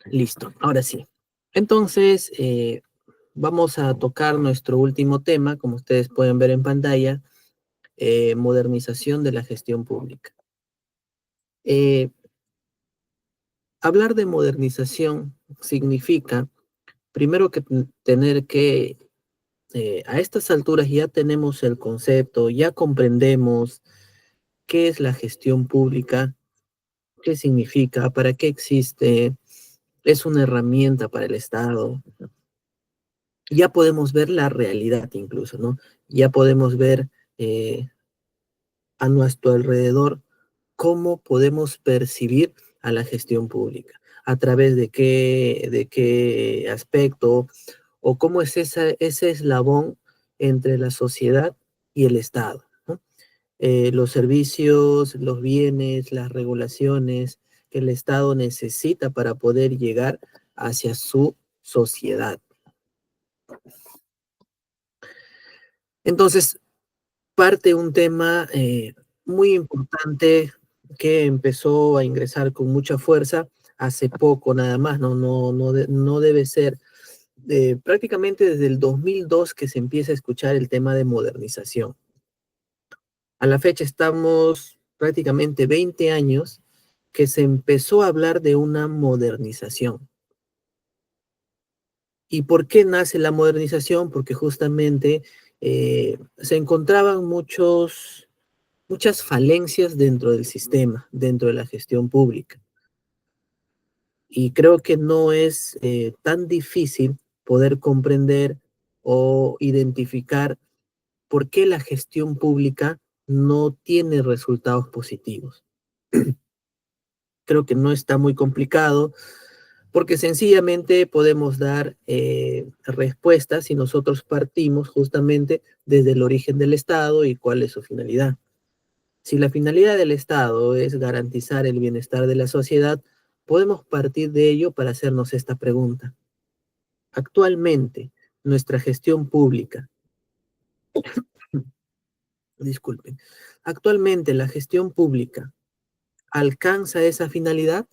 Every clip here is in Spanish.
Listo, ahora sí. Entonces, vamos a tocar nuestro último tema, como ustedes pueden ver en pantalla, modernización de la gestión pública. Eh, Hablar de modernización significa, primero que tener que, a estas alturas ya tenemos el concepto, ya comprendemos qué es la gestión pública, qué significa, para qué existe, es una herramienta para el Estado. Ya podemos ver la realidad incluso, ¿no? Ya podemos ver a nuestro alrededor cómo podemos percibir a la gestión pública, a través de qué aspecto, o cómo es ese eslabón entre la sociedad y el Estado, ¿no? Los servicios, los bienes, las regulaciones que el Estado necesita para poder llegar hacia su sociedad. Entonces, parte un tema muy importante que empezó a ingresar con mucha fuerza hace poco nada más, no debe ser prácticamente desde el 2002 que se empieza a escuchar el tema de modernización. A la fecha estamos prácticamente 20 años que se empezó a hablar de una modernización. ¿Y por qué nace la modernización? Porque justamente se encontraban muchas falencias dentro del sistema, dentro de la gestión pública. Y creo que no es tan difícil poder comprender o identificar por qué la gestión pública no tiene resultados positivos. Creo que no está muy complicado porque sencillamente podemos dar respuestas si nosotros partimos justamente desde el origen del Estado y cuál es su finalidad. Si la finalidad del Estado es garantizar el bienestar de la sociedad, podemos partir de ello para hacernos esta pregunta. Actualmente, nuestra gestión pública, disculpen, actualmente la gestión pública alcanza esa finalidad.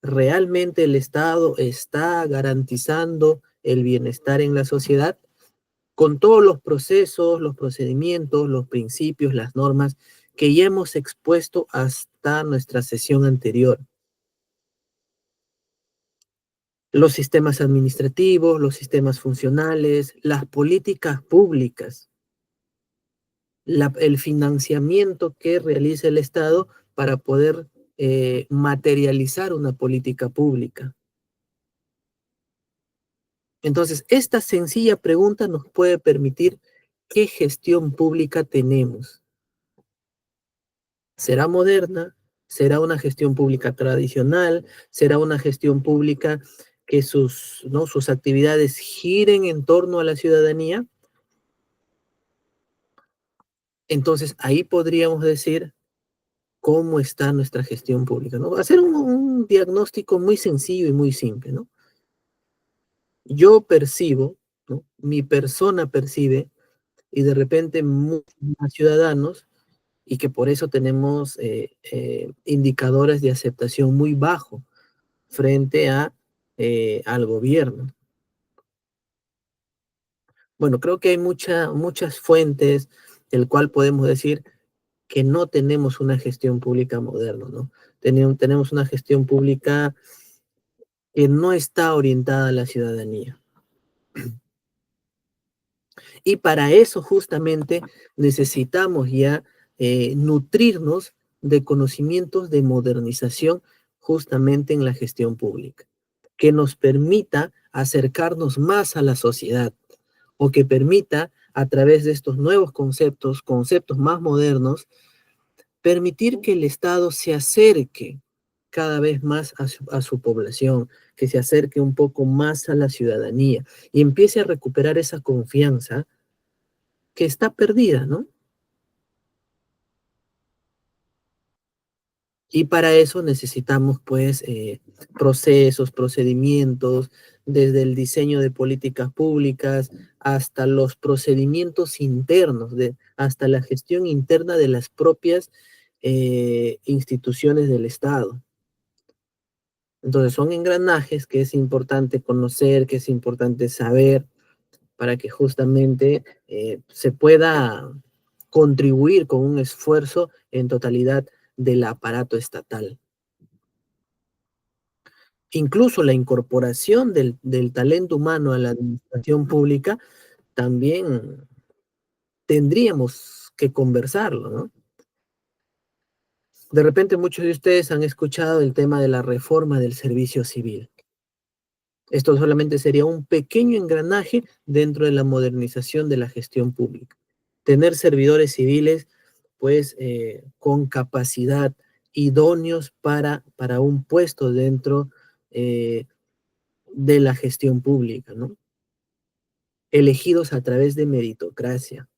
¿Realmente el Estado está garantizando el bienestar en la sociedad? Con todos los procesos, los procedimientos, los principios, las normas que ya hemos expuesto hasta nuestra sesión anterior. Los sistemas administrativos, los sistemas funcionales, las políticas públicas, el financiamiento que realiza el Estado para poder materializar una política pública. Entonces, esta sencilla pregunta nos puede permitir qué gestión pública tenemos. ¿Será moderna? ¿Será una gestión pública tradicional? ¿Será una gestión pública que sus actividades giren en torno a la ciudadanía? Entonces, ahí podríamos decir cómo está nuestra gestión pública, ¿no? Hacer un diagnóstico muy sencillo y muy simple, ¿no? Yo percibo, ¿no? Mi persona percibe, y de repente muchos más ciudadanos, y que por eso tenemos indicadores de aceptación muy bajo frente al gobierno. Bueno, creo que hay muchas fuentes del cual podemos decir que no tenemos una gestión pública moderna, ¿no? Tenemos una gestión pública que no está orientada a la ciudadanía. Y para eso justamente necesitamos ya nutrirnos de conocimientos de modernización justamente en la gestión pública, que nos permita acercarnos más a la sociedad o que permita a través de estos nuevos conceptos más modernos, permitir que el Estado se acerque cada vez más a su población, que se acerque un poco más a la ciudadanía y empiece a recuperar esa confianza que está perdida, ¿no? Y para eso necesitamos, pues, procesos, procedimientos, desde el diseño de políticas públicas hasta los procedimientos internos, hasta la gestión interna de las propias instituciones del Estado. Entonces son engranajes que es importante conocer, que es importante saber para que justamente se pueda contribuir con un esfuerzo en totalidad del aparato estatal. Incluso la incorporación del talento humano a la administración pública también tendríamos que conversarlo, ¿no? De repente muchos de ustedes han escuchado el tema de la reforma del servicio civil. Esto solamente sería un pequeño engranaje dentro de la modernización de la gestión pública. Tener servidores civiles, pues, con capacidad, idóneos para un puesto dentro eh, de la gestión pública, ¿no? Elegidos a través de meritocracia.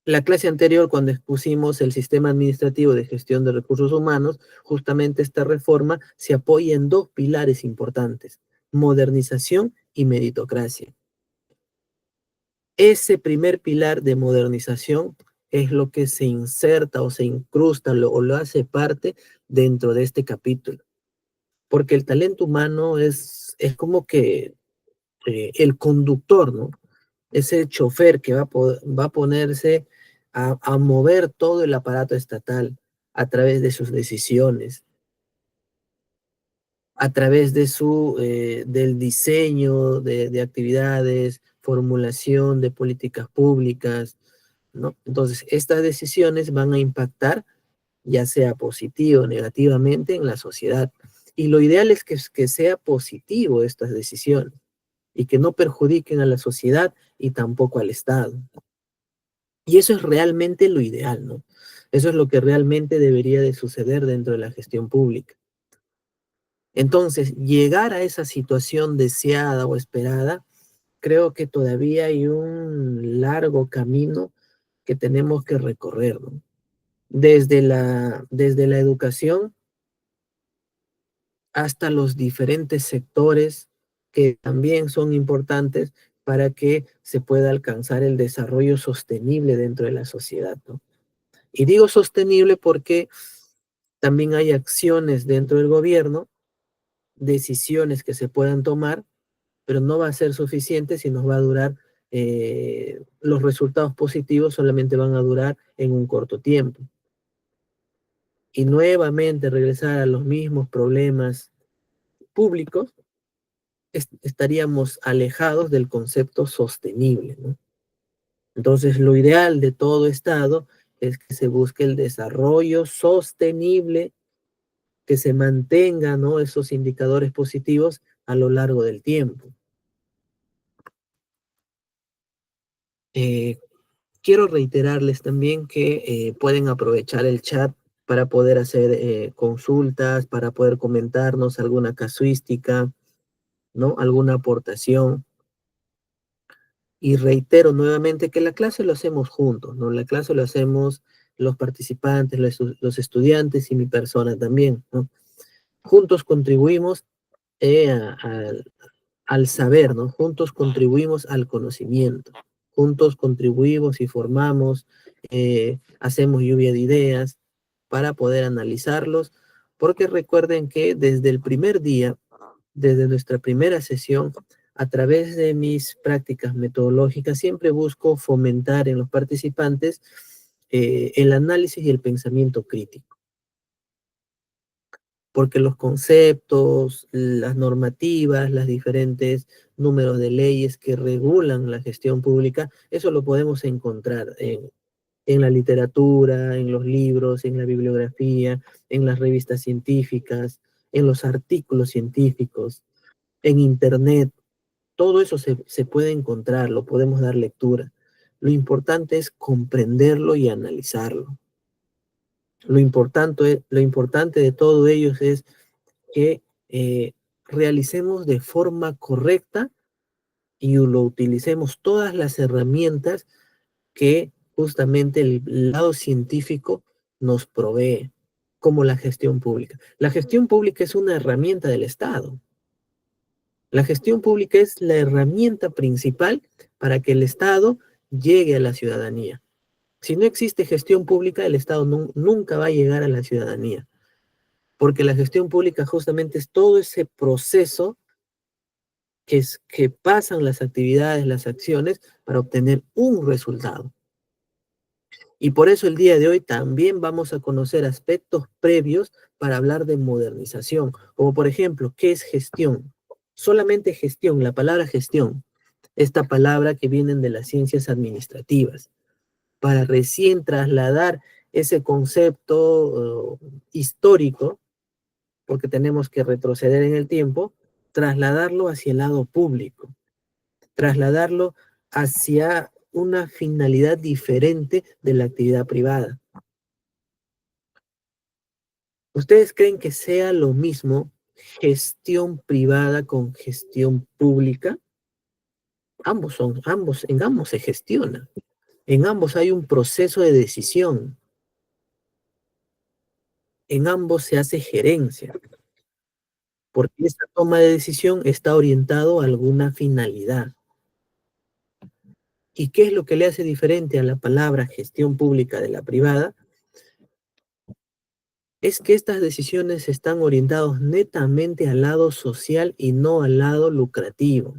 La clase anterior, cuando expusimos el sistema administrativo de gestión de recursos humanos, justamente esta reforma se apoya en dos pilares importantes: modernización y meritocracia. Ese primer pilar de modernización es lo que se inserta o se incrusta o lo hace parte dentro de este capítulo, porque el talento humano es como que el conductor, ¿no? Ese chofer que va a ponerse a mover todo el aparato estatal a través de sus decisiones, a través del diseño de actividades, formulación de políticas públicas, ¿no? Entonces, estas decisiones van a impactar, ya sea positivo o negativamente, en la sociedad. Y lo ideal es que sea positivo estas decisiones y que no perjudiquen a la sociedad y tampoco al Estado. Y eso es realmente lo ideal, ¿no? Eso es lo que realmente debería de suceder dentro de la gestión pública. Entonces, llegar a esa situación deseada o esperada, creo que todavía hay un largo camino que tenemos que recorrer, ¿no? Desde la educación hasta los diferentes sectores que también son importantes para que se pueda alcanzar el desarrollo sostenible dentro de la sociedad, ¿no? Y digo sostenible porque también hay acciones dentro del gobierno, decisiones que se puedan tomar, pero no va a ser suficiente si nos va a durar, los resultados positivos solamente van a durar en un corto tiempo. Y nuevamente regresar a los mismos problemas públicos, estaríamos alejados del concepto sostenible, ¿no? Entonces, lo ideal de todo Estado es que se busque el desarrollo sostenible, que se mantengan, ¿no?, esos indicadores positivos a lo largo del tiempo. Eh, Quiero reiterarles también que pueden aprovechar el chat para poder hacer consultas, para poder comentarnos alguna casuística, ¿no? Alguna aportación. Y reitero nuevamente que la clase lo hacemos juntos, ¿no? La clase lo hacemos los participantes, los estudiantes y mi persona también, ¿no? Juntos contribuimos al saber, ¿no? Juntos contribuimos al conocimiento, juntos contribuimos y formamos, hacemos lluvia de ideas para poder analizarlos, porque recuerden que desde el primer día, desde nuestra primera sesión, a través de mis prácticas metodológicas, siempre busco fomentar en los participantes el análisis y el pensamiento crítico, porque los conceptos, las normativas, las diferentes números de leyes que regulan la gestión pública, eso lo podemos encontrar en la literatura, en los libros, en la bibliografía, en las revistas científicas, en los artículos científicos, en internet. Todo eso se puede encontrar, lo podemos dar lectura. Lo importante es comprenderlo y analizarlo. Lo importante de todo ello es que realicemos de forma correcta y lo utilicemos todas las herramientas que justamente el lado científico nos provee, como la gestión pública. La gestión pública es una herramienta del Estado. La gestión pública es la herramienta principal para que el Estado llegue a la ciudadanía. Si no existe gestión pública, el Estado nunca va a llegar a la ciudadanía, porque la gestión pública justamente es todo ese proceso que pasan las actividades, las acciones, para obtener un resultado. Y por eso el día de hoy también vamos a conocer aspectos previos para hablar de modernización, como por ejemplo, ¿qué es gestión? Solamente gestión, la palabra gestión, esta palabra que viene de las ciencias administrativas, para recién trasladar ese concepto histórico, porque tenemos que retroceder en el tiempo, trasladarlo hacia el lado público, trasladarlo hacia una finalidad diferente de la actividad privada. ¿Ustedes creen que sea lo mismo gestión privada con gestión pública? En ambos se gestiona, en ambos hay un proceso de decisión, en ambos se hace gerencia, porque esta toma de decisión está orientado a alguna finalidad. ¿Y qué es lo que le hace diferente a la palabra gestión pública de la privada? Es que estas decisiones están orientadas netamente al lado social y no al lado lucrativo.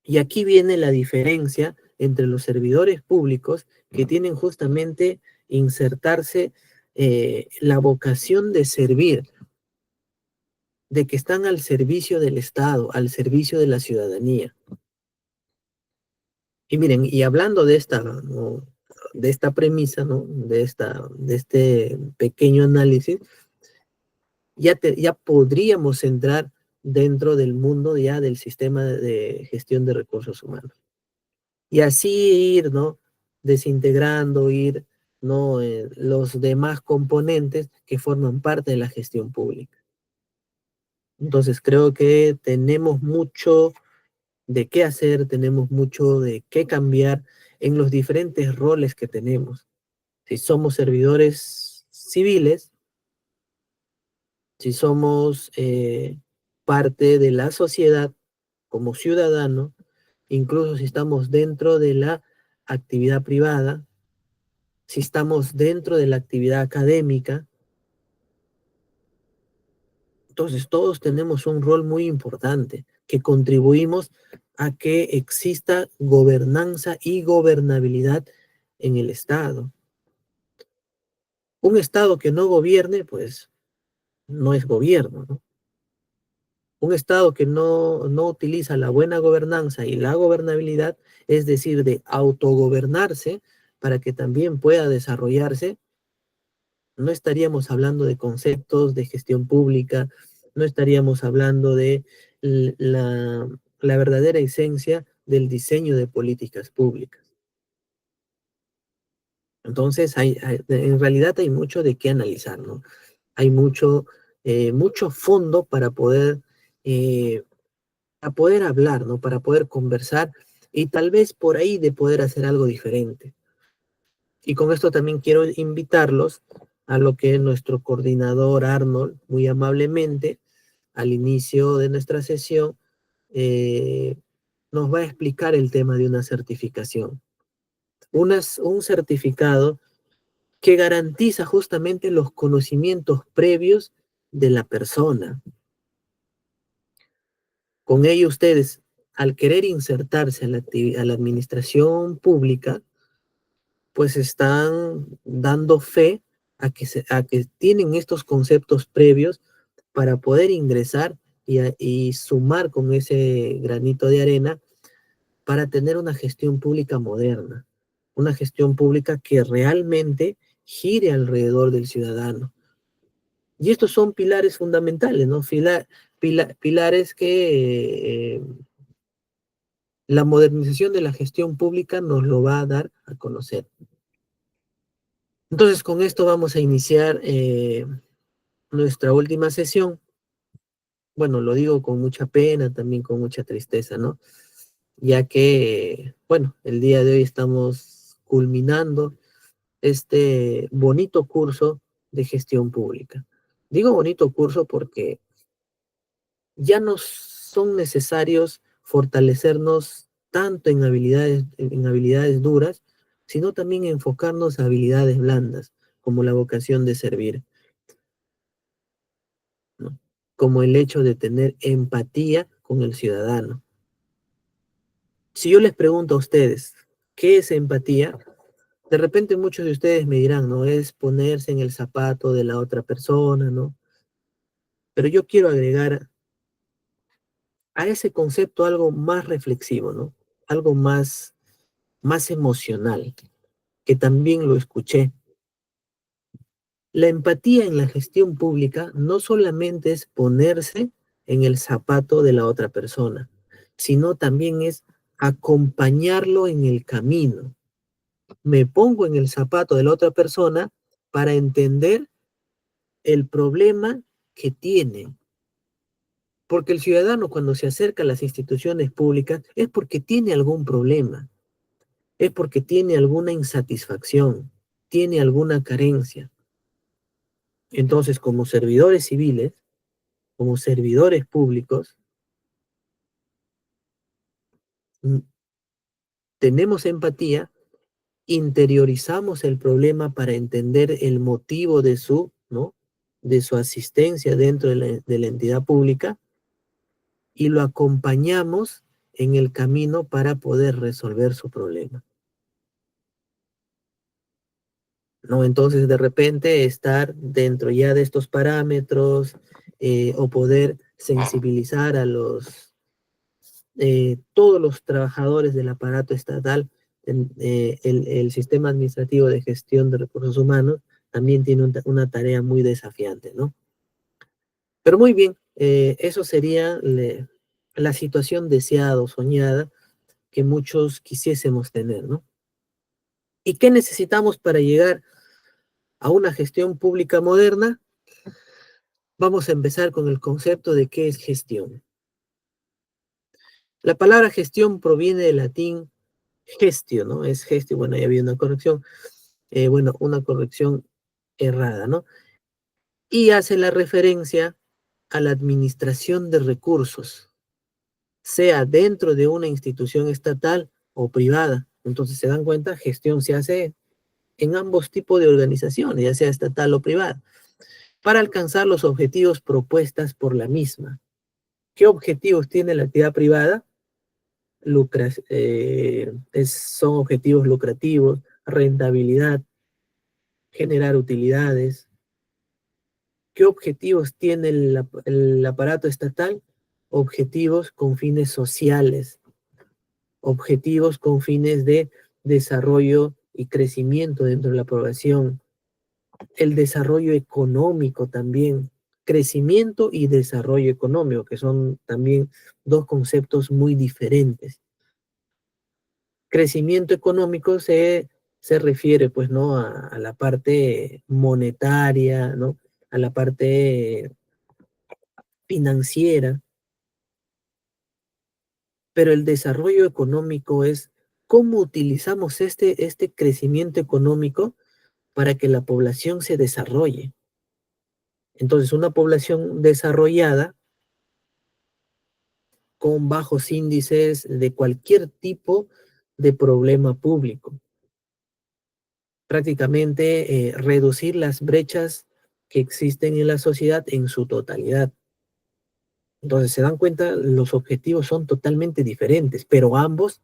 Y aquí viene la diferencia entre los servidores públicos que tienen justamente insertarse la vocación de servir, de que están al servicio del Estado, al servicio de la ciudadanía. Y miren, y hablando de esta, ¿no?, de esta premisa, ¿no?, de este pequeño análisis, ya podríamos entrar dentro del mundo ya del sistema de gestión de recursos humanos. Y así ir, ¿no?, desintegrando, ir, ¿no?, los demás componentes que forman parte de la gestión pública. Entonces creo que tenemos mucho de qué hacer, tenemos mucho de qué cambiar en los diferentes roles que tenemos. Si somos servidores civiles, si somos parte de la sociedad como ciudadano, incluso si estamos dentro de la actividad privada, si estamos dentro de la actividad académica, entonces todos tenemos un rol muy importante que contribuimos a que exista gobernanza y gobernabilidad en el Estado. Un Estado que no gobierne, pues no es gobierno, ¿no? Un Estado que no utiliza la buena gobernanza y la gobernabilidad, es decir, de autogobernarse para que también pueda desarrollarse, no estaríamos hablando de conceptos de gestión pública, no estaríamos hablando de la verdadera esencia del diseño de políticas públicas. Entonces, en realidad hay mucho de qué analizar, ¿no? Hay mucho fondo eh, para poder hablar, ¿no? Para poder conversar y tal vez por ahí de poder hacer algo diferente. Y con esto también quiero invitarlos a lo que nuestro coordinador Arnold, muy amablemente, al inicio de nuestra sesión, eh, nos va a explicar el tema de una certificación. Un certificado que garantiza justamente los conocimientos previos de la persona. Con ello ustedes, al querer insertarse a la administración pública, pues están dando fe a que tienen estos conceptos previos para poder ingresar y sumar con ese granito de arena para tener una gestión pública moderna, una gestión pública que realmente gire alrededor del ciudadano. Y estos son pilares fundamentales, ¿no? Pilares que la modernización de la gestión pública nos lo va a dar a conocer. Entonces, con esto vamos a iniciar nuestra última sesión. Bueno, lo digo con mucha pena, también con mucha tristeza, ¿no? Ya que, bueno, el día de hoy estamos culminando este bonito curso de gestión pública. Digo bonito curso porque ya no son necesarios fortalecernos tanto en habilidades duras, sino también enfocarnos a habilidades blandas, como la vocación de servir. como el hecho de tener empatía con el ciudadano. Si yo les pregunto a ustedes, ¿qué es empatía? De repente muchos de ustedes me dirán, ¿no? Es ponerse en el zapato de la otra persona, ¿no? Pero yo quiero agregar a ese concepto algo más reflexivo, ¿no? Algo más emocional, que también lo escuché. La empatía en la gestión pública no solamente es ponerse en el zapato de la otra persona, sino también es acompañarlo en el camino. Me pongo en el zapato de la otra persona para entender el problema que tiene. Porque el ciudadano cuando se acerca a las instituciones públicas es porque tiene algún problema, es porque tiene alguna insatisfacción, tiene alguna carencia. Entonces, como servidores civiles, como servidores públicos, mm, tenemos empatía, interiorizamos el problema para entender el motivo de su, ¿no? De su asistencia dentro de la entidad pública y lo acompañamos en el camino para poder resolver su problema. ¿No? Entonces, de repente, estar dentro ya de estos parámetros o poder sensibilizar a todos los trabajadores del aparato estatal, el sistema administrativo de gestión de recursos humanos también tiene una tarea muy desafiante, ¿no? Pero muy bien, eso sería la situación deseada o soñada que muchos quisiésemos tener, ¿no? ¿Y qué necesitamos para llegar a una gestión pública moderna? Vamos a empezar con el concepto de qué es gestión. La palabra gestión proviene del latín gestio, ¿no? Es gestio, bueno, ahí había una corrección, bueno, una corrección errada, ¿no? Y hace la referencia a la administración de recursos, sea dentro de una institución estatal o privada. Entonces, se dan cuenta, gestión se hace en ambos tipos de organizaciones, ya sea estatal o privada, para alcanzar los objetivos propuestas por la misma. ¿Qué objetivos tiene la actividad privada? Son objetivos lucrativos, rentabilidad, generar utilidades. ¿Qué objetivos tiene el aparato estatal? Objetivos con fines sociales, objetivos con fines de desarrollo y crecimiento dentro de la población, el desarrollo económico también, crecimiento y desarrollo económico, que son también dos conceptos muy diferentes. Crecimiento económico se refiere, pues, ¿no? A la parte monetaria, ¿no? A la parte financiera, pero el desarrollo económico es cómo utilizamos este crecimiento económico para que la población se desarrolle. Entonces, una población desarrollada con bajos índices de cualquier tipo de problema público. Prácticamente reducir las brechas que existen en la sociedad en su totalidad. Entonces, se dan cuenta, los objetivos son totalmente diferentes, pero ambos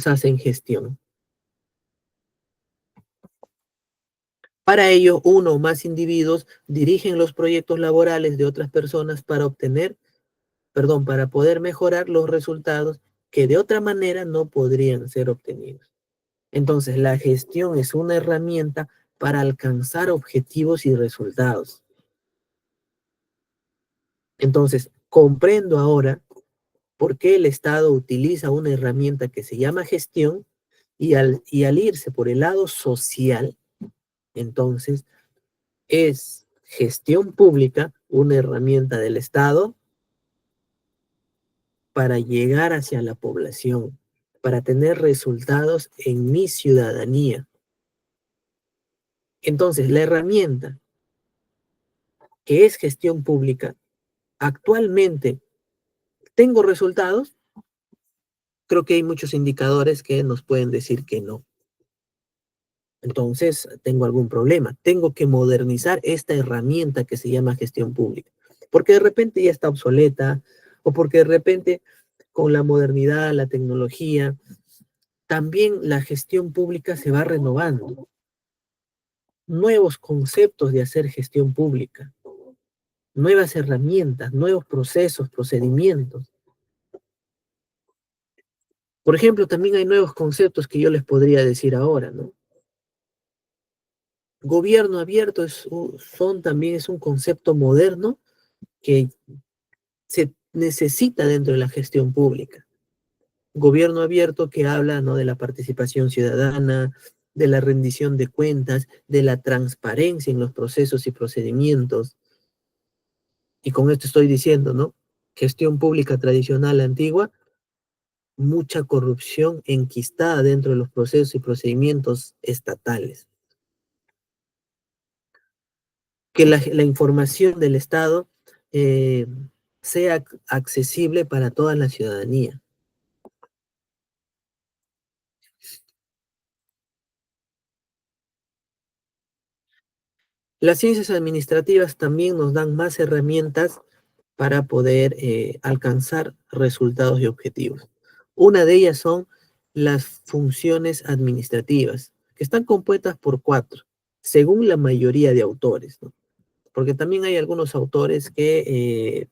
hacen gestión. Para ello, uno o más individuos dirigen los proyectos laborales de otras personas para poder mejorar los resultados que de otra manera no podrían ser obtenidos. Entonces, la gestión es una herramienta para alcanzar objetivos y resultados. Entonces, comprendo ahora por qué el Estado utiliza una herramienta que se llama gestión y al irse por el lado social, entonces es gestión pública una herramienta del Estado para llegar hacia la población, para tener resultados en mi ciudadanía. Entonces, la herramienta que es gestión pública, actualmente tengo resultados, creo que hay muchos indicadores que nos pueden decir que no. Entonces, tengo algún problema. Tengo que modernizar esta herramienta que se llama gestión pública. porque de repente ya está obsoleta, o porque de repente con la modernidad, la tecnología, también la gestión pública se va renovando. Nuevos conceptos de hacer gestión pública, nuevas herramientas, nuevos procesos, procedimientos. Por ejemplo, también hay nuevos conceptos que yo les podría decir ahora, ¿no? Gobierno abierto también es un concepto moderno que se necesita dentro de la gestión pública. Gobierno abierto que habla, ¿no?, de la participación ciudadana, de la rendición de cuentas, de la transparencia en los procesos y procedimientos. Y con esto estoy diciendo, ¿no? Gestión pública tradicional antigua, mucha corrupción enquistada dentro de los procesos y procedimientos estatales. Que la información del Estado eh, sea accesible para toda la ciudadanía. Las ciencias administrativas también nos dan más herramientas para poder alcanzar resultados y objetivos. Una de ellas son las funciones administrativas, que están compuestas por cuatro, según la mayoría de autores, ¿no? Porque también hay algunos autores que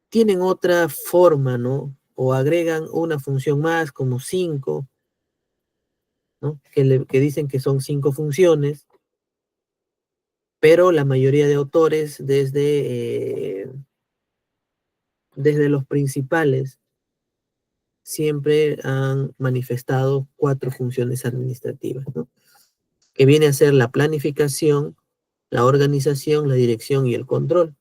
tienen otra forma, ¿no? O agregan una función más, como cinco, ¿no? Que dicen que son cinco funciones, pero la mayoría de autores, desde los principales, siempre han manifestado cuatro funciones administrativas, ¿no? Que viene a ser la planificación, la organización, la dirección y el control.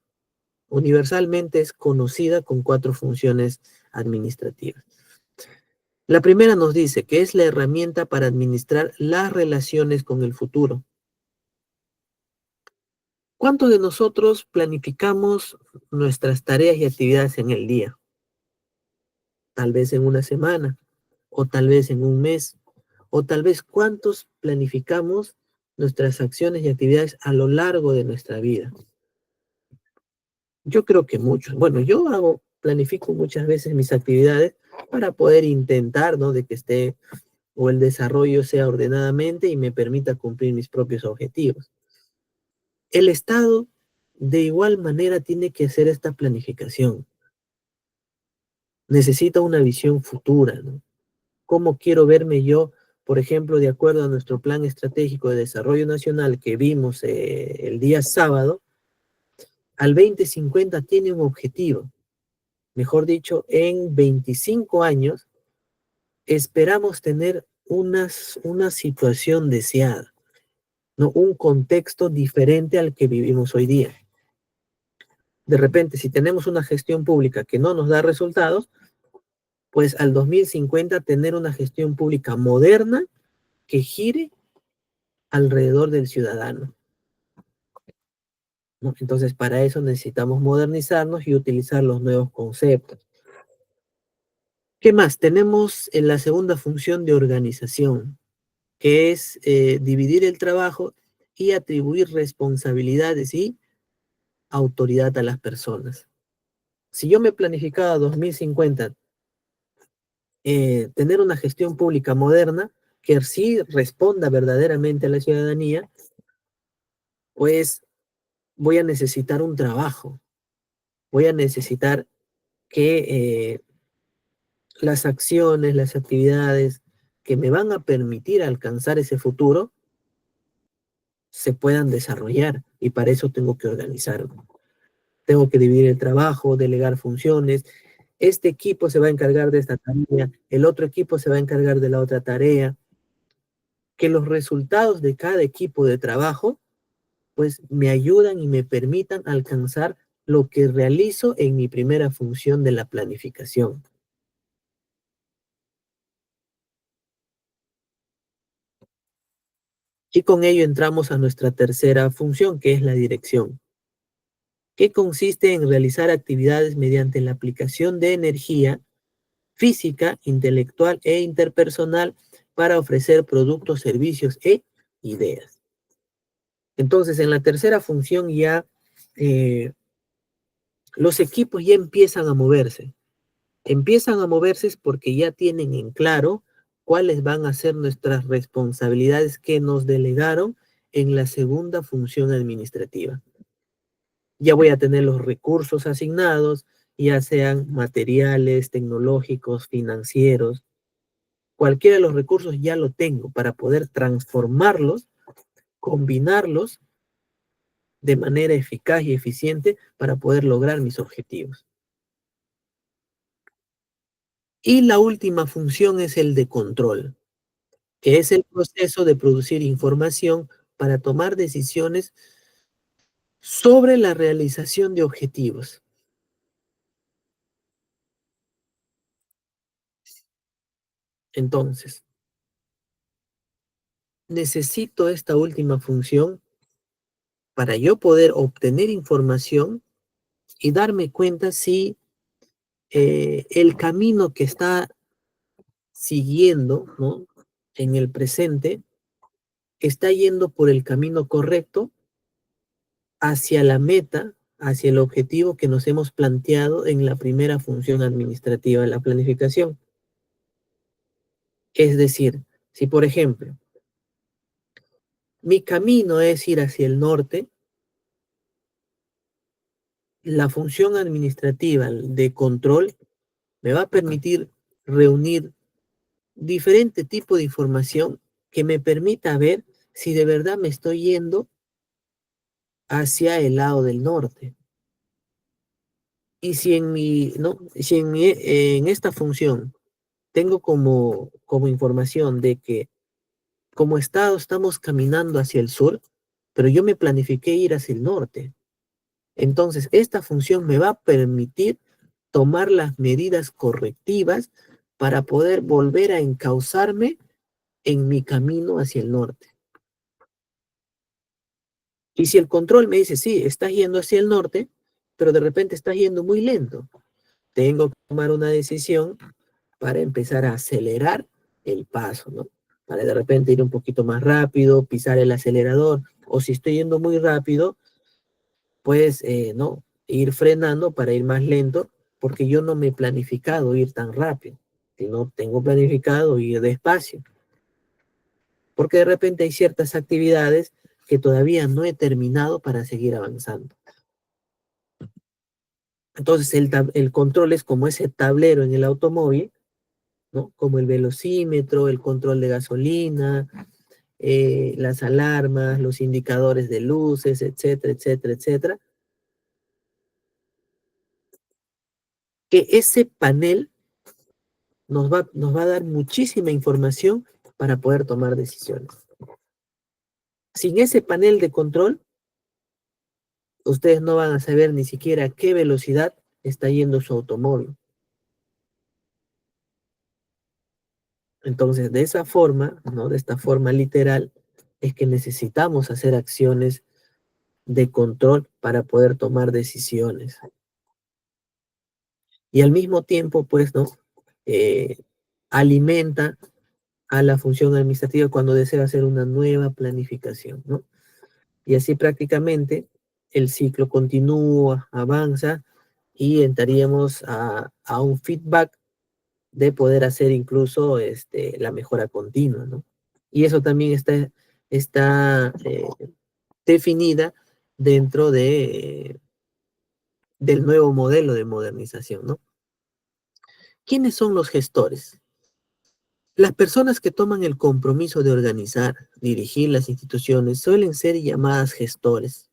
Universalmente es conocida con cuatro funciones administrativas. La primera nos dice que es la herramienta para administrar las relaciones con el futuro. ¿Cuántos de nosotros planificamos nuestras tareas y actividades en el día? Tal vez en una semana, o tal vez en un mes, o tal vez cuántos planificamos nuestras acciones y actividades a lo largo de nuestra vida. Yo creo que muchos. Bueno, planifico muchas veces mis actividades para poder intentar, ¿no?, de que esté o el desarrollo sea ordenadamente y me permita cumplir mis propios objetivos. El Estado, de igual manera, tiene que hacer esta planificación. Necesita una visión futura, ¿no? ¿Cómo quiero verme yo, por ejemplo, de acuerdo a nuestro plan estratégico de desarrollo nacional que vimos el día sábado? Al 2050 tiene un objetivo. Mejor dicho, en 25 años esperamos tener una situación deseada, ¿no? Un contexto diferente al que vivimos hoy día. De repente, si tenemos una gestión pública que no nos da resultados, pues al 2050 tener una gestión pública moderna que gire alrededor del ciudadano, ¿no? Entonces, para eso necesitamos modernizarnos y utilizar los nuevos conceptos. ¿Qué más? Tenemos en la segunda función de organización, que es dividir el trabajo y atribuir responsabilidades y autoridad a las personas. Si yo me planificaba 2050 tener una gestión pública moderna que sí responda verdaderamente a la ciudadanía, pues voy a necesitar un trabajo, voy a necesitar que las acciones, las actividades que me van a permitir alcanzar ese futuro se puedan desarrollar y para eso tengo que organizarme. Tengo que dividir el trabajo, delegar funciones. Este equipo se va a encargar de esta tarea, el otro equipo se va a encargar de la otra tarea. Que los resultados de cada equipo de trabajo pues me ayudan y me permitan alcanzar lo que realizo en mi primera función de la planificación. Y con ello entramos a nuestra tercera función, que es la dirección, que consiste en realizar actividades mediante la aplicación de energía física, intelectual e interpersonal para ofrecer productos, servicios e ideas. Entonces, en la tercera función ya eh, los equipos ya empiezan a moverse. Empiezan a moverse es porque ya tienen en claro cuáles van a ser nuestras responsabilidades que nos delegaron en la segunda función administrativa. Ya voy a tener los recursos asignados, ya sean materiales, tecnológicos, financieros. Cualquiera de los recursos ya lo tengo para poder transformarlos, combinarlos de manera eficaz y eficiente para poder lograr mis objetivos. Y la última función es el de control, que es el proceso de producir información para tomar decisiones sobre la realización de objetivos. Entonces, necesito esta última función para yo poder obtener información y darme cuenta si el camino que está siguiendo, ¿no? En el presente está yendo por el camino correcto hacia la meta, hacia el objetivo que nos hemos planteado en la primera función administrativa de la planificación. Es decir, si por ejemplo mi camino es ir hacia el norte, la función administrativa de control me va a permitir reunir diferente tipo de información que me permita ver si de verdad me estoy yendo hacia el lado del norte. Y si en mi, ¿no? Si en esta función tengo como información de que como Estado estamos caminando hacia el sur, pero yo me planifiqué ir hacia el norte. Entonces, esta función me va a permitir tomar las medidas correctivas para poder volver a encauzarme en mi camino hacia el norte. Y si el control me dice, sí, estás yendo hacia el norte, pero de repente estás yendo muy lento, tengo que tomar una decisión para empezar a acelerar el paso, ¿no? Para de repente ir un poquito más rápido, pisar el acelerador, o si estoy yendo muy rápido, pues, no, ir frenando para ir más lento, porque yo no me he planificado ir tan rápido, sino tengo planificado ir despacio, porque de repente hay ciertas actividades que todavía no he terminado para seguir avanzando. Entonces, el control es como ese tablero en el automóvil, ¿no? Como el velocímetro, el control de gasolina, las alarmas, los indicadores de luces, etcétera, etcétera, etcétera. Que ese panel nos va a dar muchísima información para poder tomar decisiones. Sin ese panel de control, ustedes no van a saber ni siquiera a qué velocidad está yendo su automóvil. Entonces, de esa forma, ¿no? De esta forma literal, es que necesitamos hacer acciones de control para poder tomar decisiones. Y al mismo tiempo, pues, ¿no? Eh, alimenta a la función administrativa cuando desea hacer una nueva planificación, ¿no? Y así prácticamente el ciclo continúa, avanza y entraríamos a un feedback de poder hacer incluso la mejora continua, ¿no? Y eso también está definida dentro del nuevo modelo de modernización, ¿no? ¿Quiénes son los gestores? Las personas que toman el compromiso de organizar, dirigir las instituciones suelen ser llamadas gestores.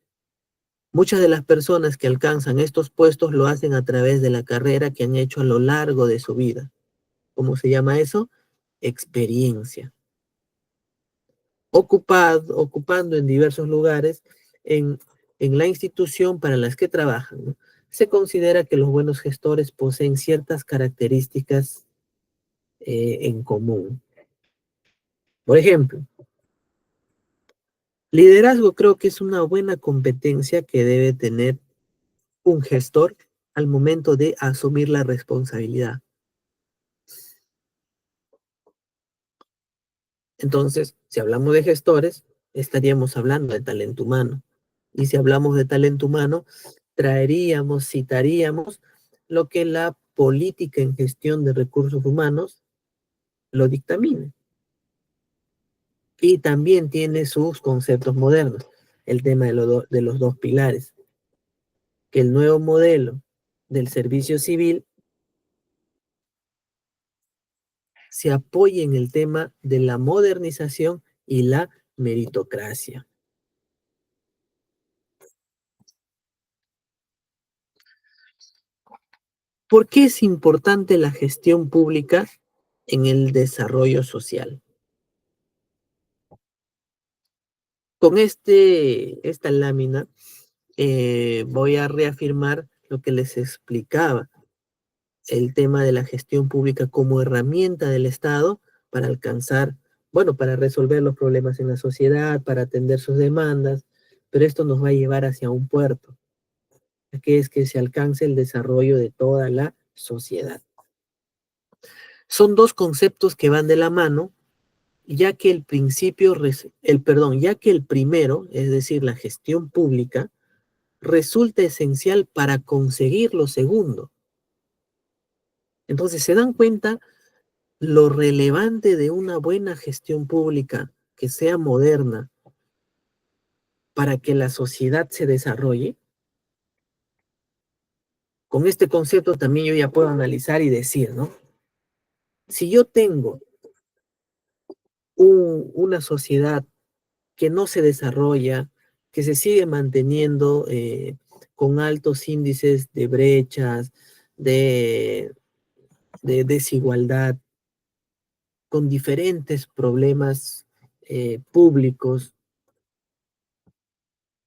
Muchas de las personas que alcanzan estos puestos lo hacen a través de la carrera que han hecho a lo largo de su vida. ¿Cómo se llama eso? Experiencia. Ocupando en diversos lugares en la institución para las que trabajan, ¿no? Se considera que los buenos gestores poseen ciertas características en común. Por ejemplo, liderazgo creo que es una buena competencia que debe tener un gestor al momento de asumir la responsabilidad. Entonces, si hablamos de gestores, estaríamos hablando de talento humano. Y si hablamos de talento humano, traeríamos, citaríamos lo que la política en gestión de recursos humanos lo dictamina. Y también tiene sus conceptos modernos, el tema de los dos pilares, que el nuevo modelo del servicio civil se apoye en el tema de la modernización y la meritocracia. ¿Por qué es importante la gestión pública en el desarrollo social? Con esta lámina voy a reafirmar lo que les explicaba, el tema de la gestión pública como herramienta del Estado para alcanzar, bueno, para resolver los problemas en la sociedad, para atender sus demandas, pero esto nos va a llevar hacia un puerto, que es que se alcance el desarrollo de toda la sociedad. Son dos conceptos que van de la mano, ya que el principio, ya que el primero, es decir, la gestión pública, resulta esencial para conseguir lo segundo. Entonces, ¿se dan cuenta lo relevante de una buena gestión pública que sea moderna para que la sociedad se desarrolle? Con este concepto también yo ya puedo analizar y decir, ¿no? Si yo tengo una sociedad que no se desarrolla, que se sigue manteniendo con altos índices de brechas, de, de desigualdad, con diferentes problemas públicos,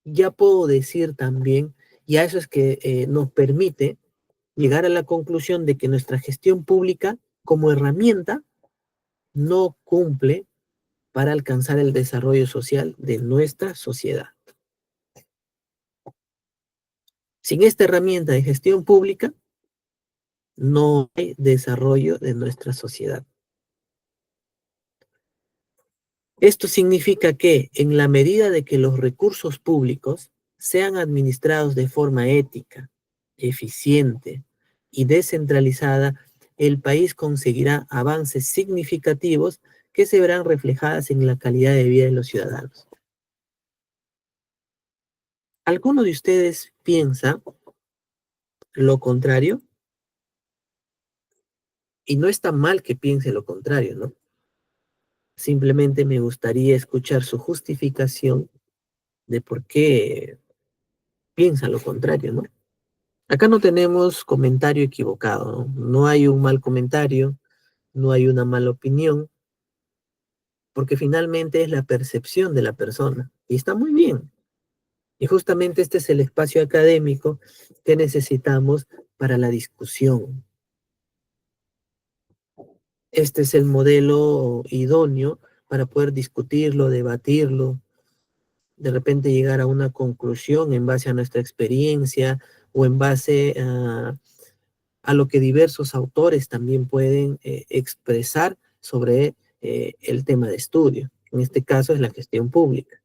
ya puedo decir también, y a eso es que nos permite llegar a la conclusión de que nuestra gestión pública como herramienta no cumple para alcanzar el desarrollo social de nuestra sociedad. Sin esta herramienta de gestión pública, no hay desarrollo de nuestra sociedad. Esto significa que en la medida de que los recursos públicos sean administrados de forma ética, eficiente y descentralizada, el país conseguirá avances significativos que se verán reflejadas en la calidad de vida de los ciudadanos. ¿Alguno de ustedes piensa lo contrario? Y no está mal que piense lo contrario, ¿no? Simplemente me gustaría escuchar su justificación de por qué piensa lo contrario, ¿no? Acá no tenemos comentario equivocado, ¿no? No hay un mal comentario, no hay una mala opinión, porque finalmente es la percepción de la persona y está muy bien. Y justamente este es el espacio académico que necesitamos para la discusión. Este es el modelo idóneo para poder discutirlo, debatirlo, de repente llegar a una conclusión en base a nuestra experiencia o en base a lo que diversos autores también pueden expresar sobre el tema de estudio. En este caso es la gestión pública.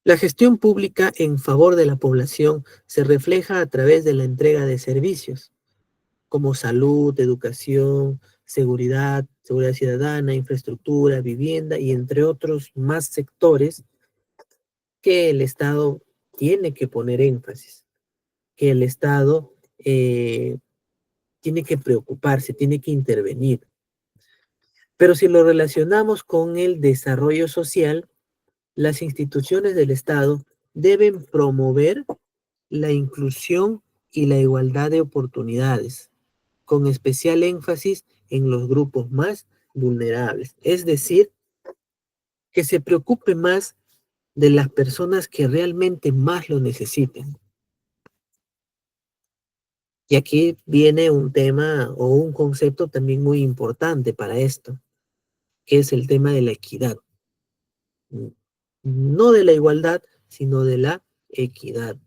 La gestión pública en favor de la población se refleja a través de la entrega de servicios como salud, educación, seguridad ciudadana, infraestructura, vivienda y entre otros más sectores que el Estado tiene que poner énfasis, que el Estado tiene que preocuparse, tiene que intervenir. Pero si lo relacionamos con el desarrollo social, las instituciones del Estado deben promover la inclusión y la igualdad de oportunidades, con especial énfasis en los grupos más vulnerables. Es decir, que se preocupe más de las personas que realmente más lo necesiten. Y aquí viene un tema o un concepto también muy importante para esto, que es el tema de la equidad. No de la igualdad, sino de la equidad.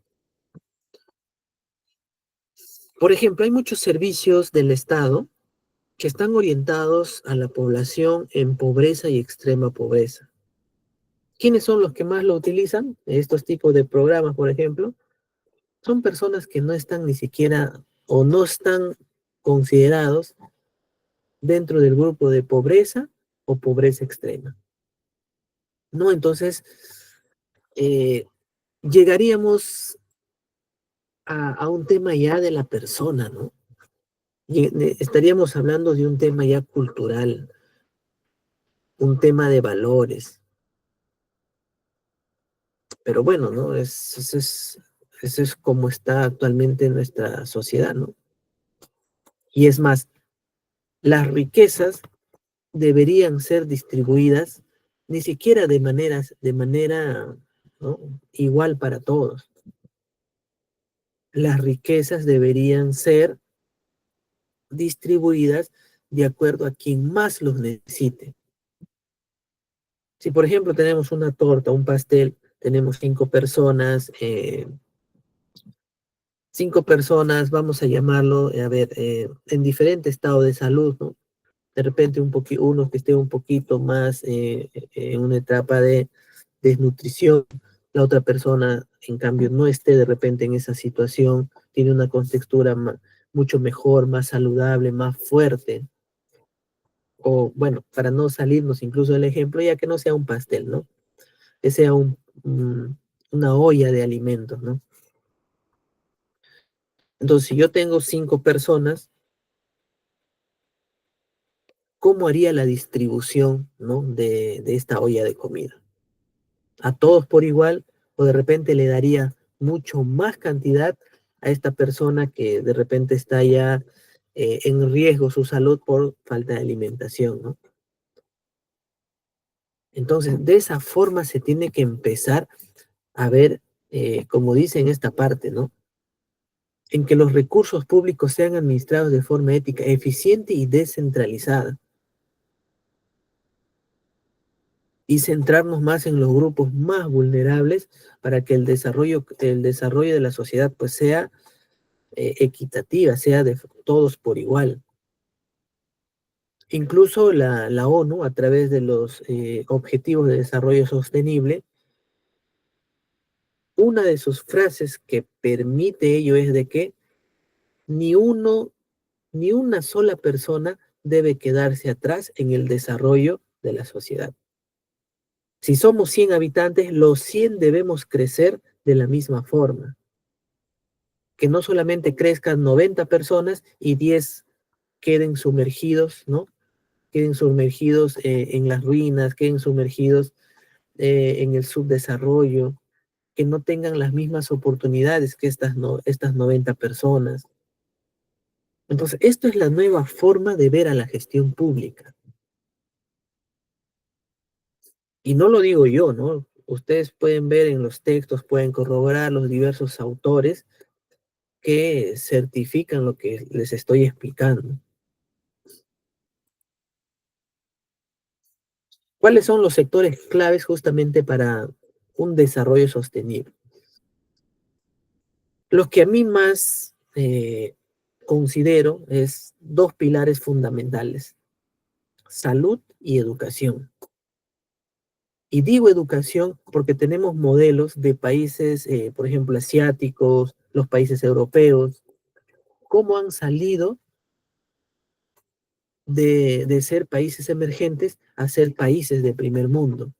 Por ejemplo, hay muchos servicios del Estado que están orientados a la población en pobreza y extrema pobreza. ¿Quiénes son los que más lo utilizan? Estos tipos de programas, por ejemplo, son personas que no están ni siquiera o no están considerados dentro del grupo de pobreza o pobreza extrema. ¿No? Entonces, eh, llegaríamos a un tema ya de la persona, ¿no? Estaríamos hablando de un tema ya cultural, un tema de valores. Pero bueno, ¿no? Eso es como está actualmente nuestra sociedad, ¿no? Y es más, las riquezas deberían ser distribuidas ni siquiera de manera, ¿no?, igual para todos. Las riquezas deberían ser distribuidas de acuerdo a quien más los necesite. Si, por ejemplo, tenemos una torta, un pastel, tenemos cinco personas, vamos a llamarlo, a ver, en diferente estado de salud, ¿no? De repente uno que esté un poquito más en una etapa de desnutrición, la otra persona, en cambio, no esté de repente en esa situación, tiene una contextura mucho mejor, más saludable, más fuerte, o bueno, para no salirnos incluso del ejemplo, ya que no sea un pastel, ¿no? Que sea una olla de alimentos, ¿no? Entonces, si yo tengo 5 personas, ¿cómo haría la distribución, ¿no?, de esta olla de comida? ¿A todos por igual o de repente le daría mucho más cantidad a esta persona que de repente está ya en riesgo su salud por falta de alimentación, ¿no? Entonces, de esa forma se tiene que empezar a ver, como dice en esta parte, ¿no?, en que los recursos públicos sean administrados de forma ética, eficiente y descentralizada, y centrarnos más en los grupos más vulnerables para que el desarrollo de la sociedad pues sea equitativa, sea de todos por igual. Incluso la ONU, a través de los Objetivos de Desarrollo Sostenible, una de sus frases que permite ello es de que ni uno, ni una sola persona debe quedarse atrás en el desarrollo de la sociedad. Si somos 100 habitantes, los 100 debemos crecer de la misma forma. Que no solamente crezcan 90 personas y 10 queden sumergidos, ¿no? Queden sumergidos en las ruinas, queden sumergidos en el subdesarrollo, que no tengan las mismas oportunidades que estas 90 personas. Entonces, esto es la nueva forma de ver a la gestión pública. Y no lo digo yo, ¿no? Ustedes pueden ver en los textos, pueden corroborar los diversos autores que certifican lo que les estoy explicando. ¿Cuáles son los sectores claves justamente para un desarrollo sostenible? Los que a mí más considero es dos pilares fundamentales: salud y educación. Y digo educación porque tenemos modelos de países, por ejemplo, asiáticos, los países europeos, cómo han salido de ser países emergentes a ser países de primer mundo.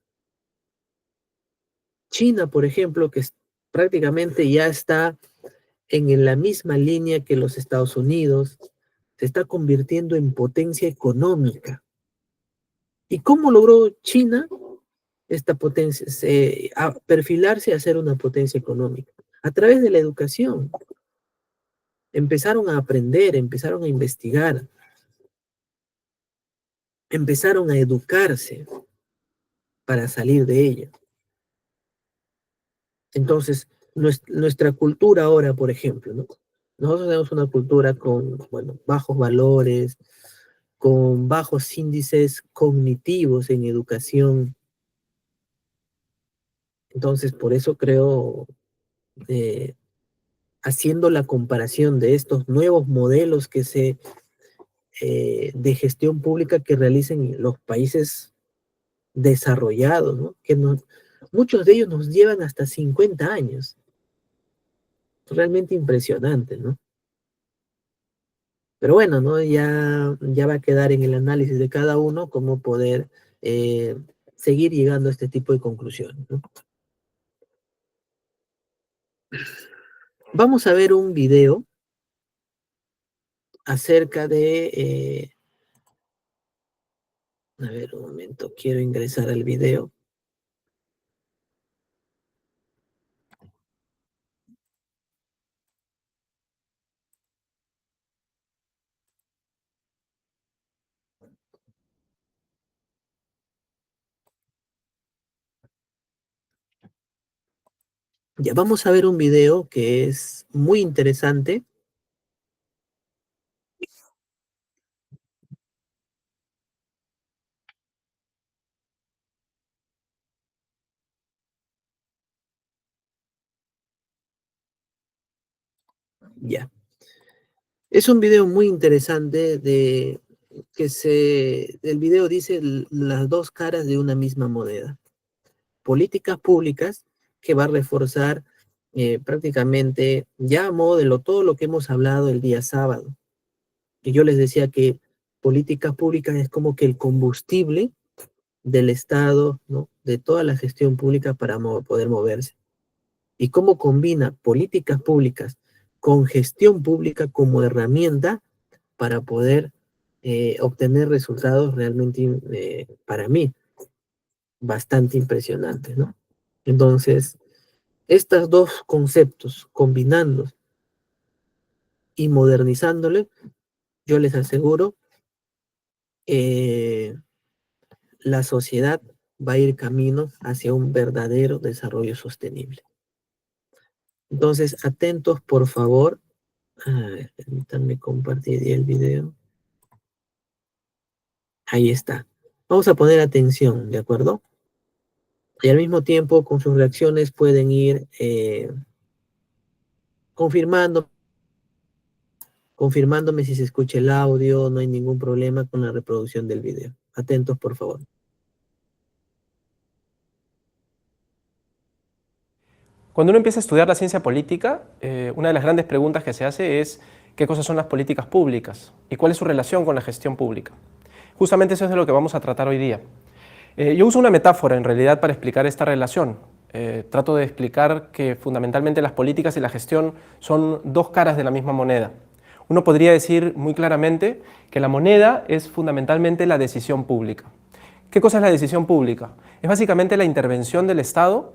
China, por ejemplo, prácticamente ya está en la misma línea que los Estados Unidos, se está convirtiendo en potencia económica. ¿Y cómo logró China esta potencia, a perfilarse a ser una potencia económica? A través de la educación. Empezaron a aprender, empezaron a investigar, empezaron a educarse para salir de ella. Entonces, nuestra cultura ahora, por ejemplo, ¿no? Nosotros tenemos una cultura con, bueno, bajos valores, con bajos índices cognitivos en educación. Entonces, por eso creo, eh, haciendo la comparación de estos nuevos modelos que se de gestión pública que realicen los países desarrollados, ¿no? Muchos de ellos nos llevan hasta 50 años. Realmente impresionante, ¿no? Pero bueno, ¿no? Ya va a quedar en el análisis de cada uno cómo poder eh, seguir llegando a este tipo de conclusiones, ¿no? Vamos a ver un video acerca de... a ver, un momento, quiero ingresar al video. Ya vamos a ver un video que es muy interesante. Ya. Es un video muy interesante el video dice las dos caras de una misma moneda. Políticas públicas que va a reforzar prácticamente ya a modo de todo lo que hemos hablado el día sábado. Y yo les decía que políticas públicas es como que el combustible del Estado, ¿no? De toda la gestión pública para poder moverse. Y cómo combina políticas públicas con gestión pública como herramienta para poder obtener resultados realmente, para mí, bastante impresionantes, ¿no? Entonces, estos dos conceptos, combinando y modernizándole, yo les aseguro, eh, la sociedad va a ir camino hacia un verdadero desarrollo sostenible. Entonces, atentos, por favor. Permítanme compartir el video. Ahí está. Vamos a poner atención, ¿de acuerdo? Y al mismo tiempo, con sus reacciones pueden ir confirmando confirmándome si se escucha el audio, no hay ningún problema con la reproducción del video. Atentos, por favor. Cuando uno empieza a estudiar la ciencia política, una de las grandes preguntas que se hace es ¿qué cosas son las políticas públicas? ¿Y cuál es su relación con la gestión pública? Justamente eso es de lo que vamos a tratar hoy día. Yo uso una metáfora en realidad para explicar esta relación. Trato de explicar que fundamentalmente las políticas y la gestión son dos caras de la misma moneda. Uno podría decir muy claramente que la moneda es fundamentalmente la decisión pública. ¿Qué cosa es la decisión pública? Es básicamente la intervención del Estado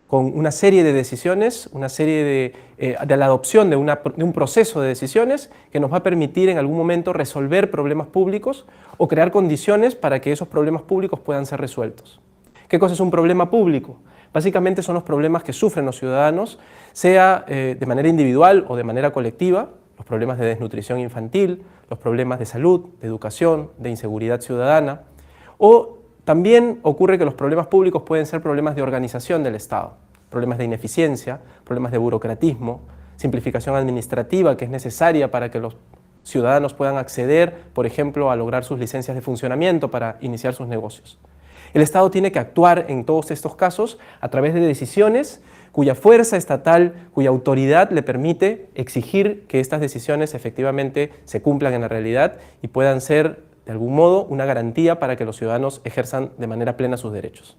con una serie de decisiones, una serie de la adopción de un proceso de decisiones que nos va a permitir en algún momento resolver problemas públicos o crear condiciones para que esos problemas públicos puedan ser resueltos. ¿Qué cosa es un problema público? Básicamente son los problemas que sufren los ciudadanos, sea de manera individual o de manera colectiva, los problemas de desnutrición infantil, los problemas de salud, de educación, de inseguridad ciudadana, o también ocurre que los problemas públicos pueden ser problemas de organización del Estado, problemas de ineficiencia, problemas de burocratismo, simplificación administrativa que es necesaria para que los ciudadanos puedan acceder, por ejemplo, a lograr sus licencias de funcionamiento para iniciar sus negocios. El Estado tiene que actuar en todos estos casos a través de decisiones cuya fuerza estatal, cuya autoridad le permite exigir que estas decisiones efectivamente se cumplan en la realidad y puedan ser de algún modo, una garantía para que los ciudadanos ejerzan de manera plena sus derechos.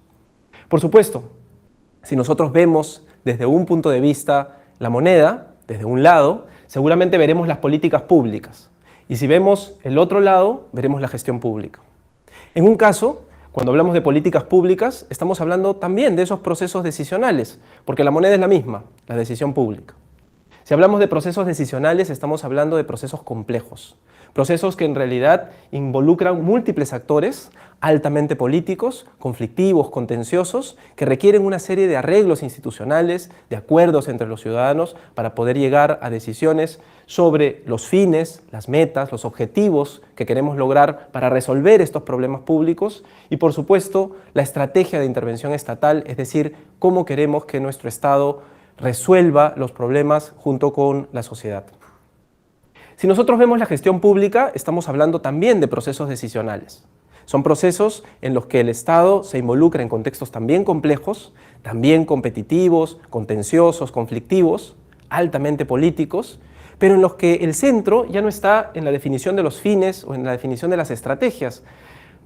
Por supuesto, si nosotros vemos desde un punto de vista la moneda, desde un lado, seguramente veremos las políticas públicas. Y si vemos el otro lado, veremos la gestión pública. En un caso, cuando hablamos de políticas públicas, estamos hablando también de esos procesos decisionales, porque la moneda es la misma, la decisión pública. Si hablamos de procesos decisionales, estamos hablando de procesos complejos, procesos que en realidad involucran múltiples actores altamente políticos, conflictivos, contenciosos, que requieren una serie de arreglos institucionales, de acuerdos entre los ciudadanos para poder llegar a decisiones sobre los fines, las metas, los objetivos que queremos lograr para resolver estos problemas públicos y, por supuesto, la estrategia de intervención estatal, es decir, cómo queremos que nuestro Estado resuelva los problemas junto con la sociedad. Si nosotros vemos la gestión pública, estamos hablando también de procesos decisionales. Son procesos en los que el Estado se involucra en contextos también complejos, también competitivos, contenciosos, conflictivos, altamente políticos, pero en los que el centro ya no está en la definición de los fines o en la definición de las estrategias,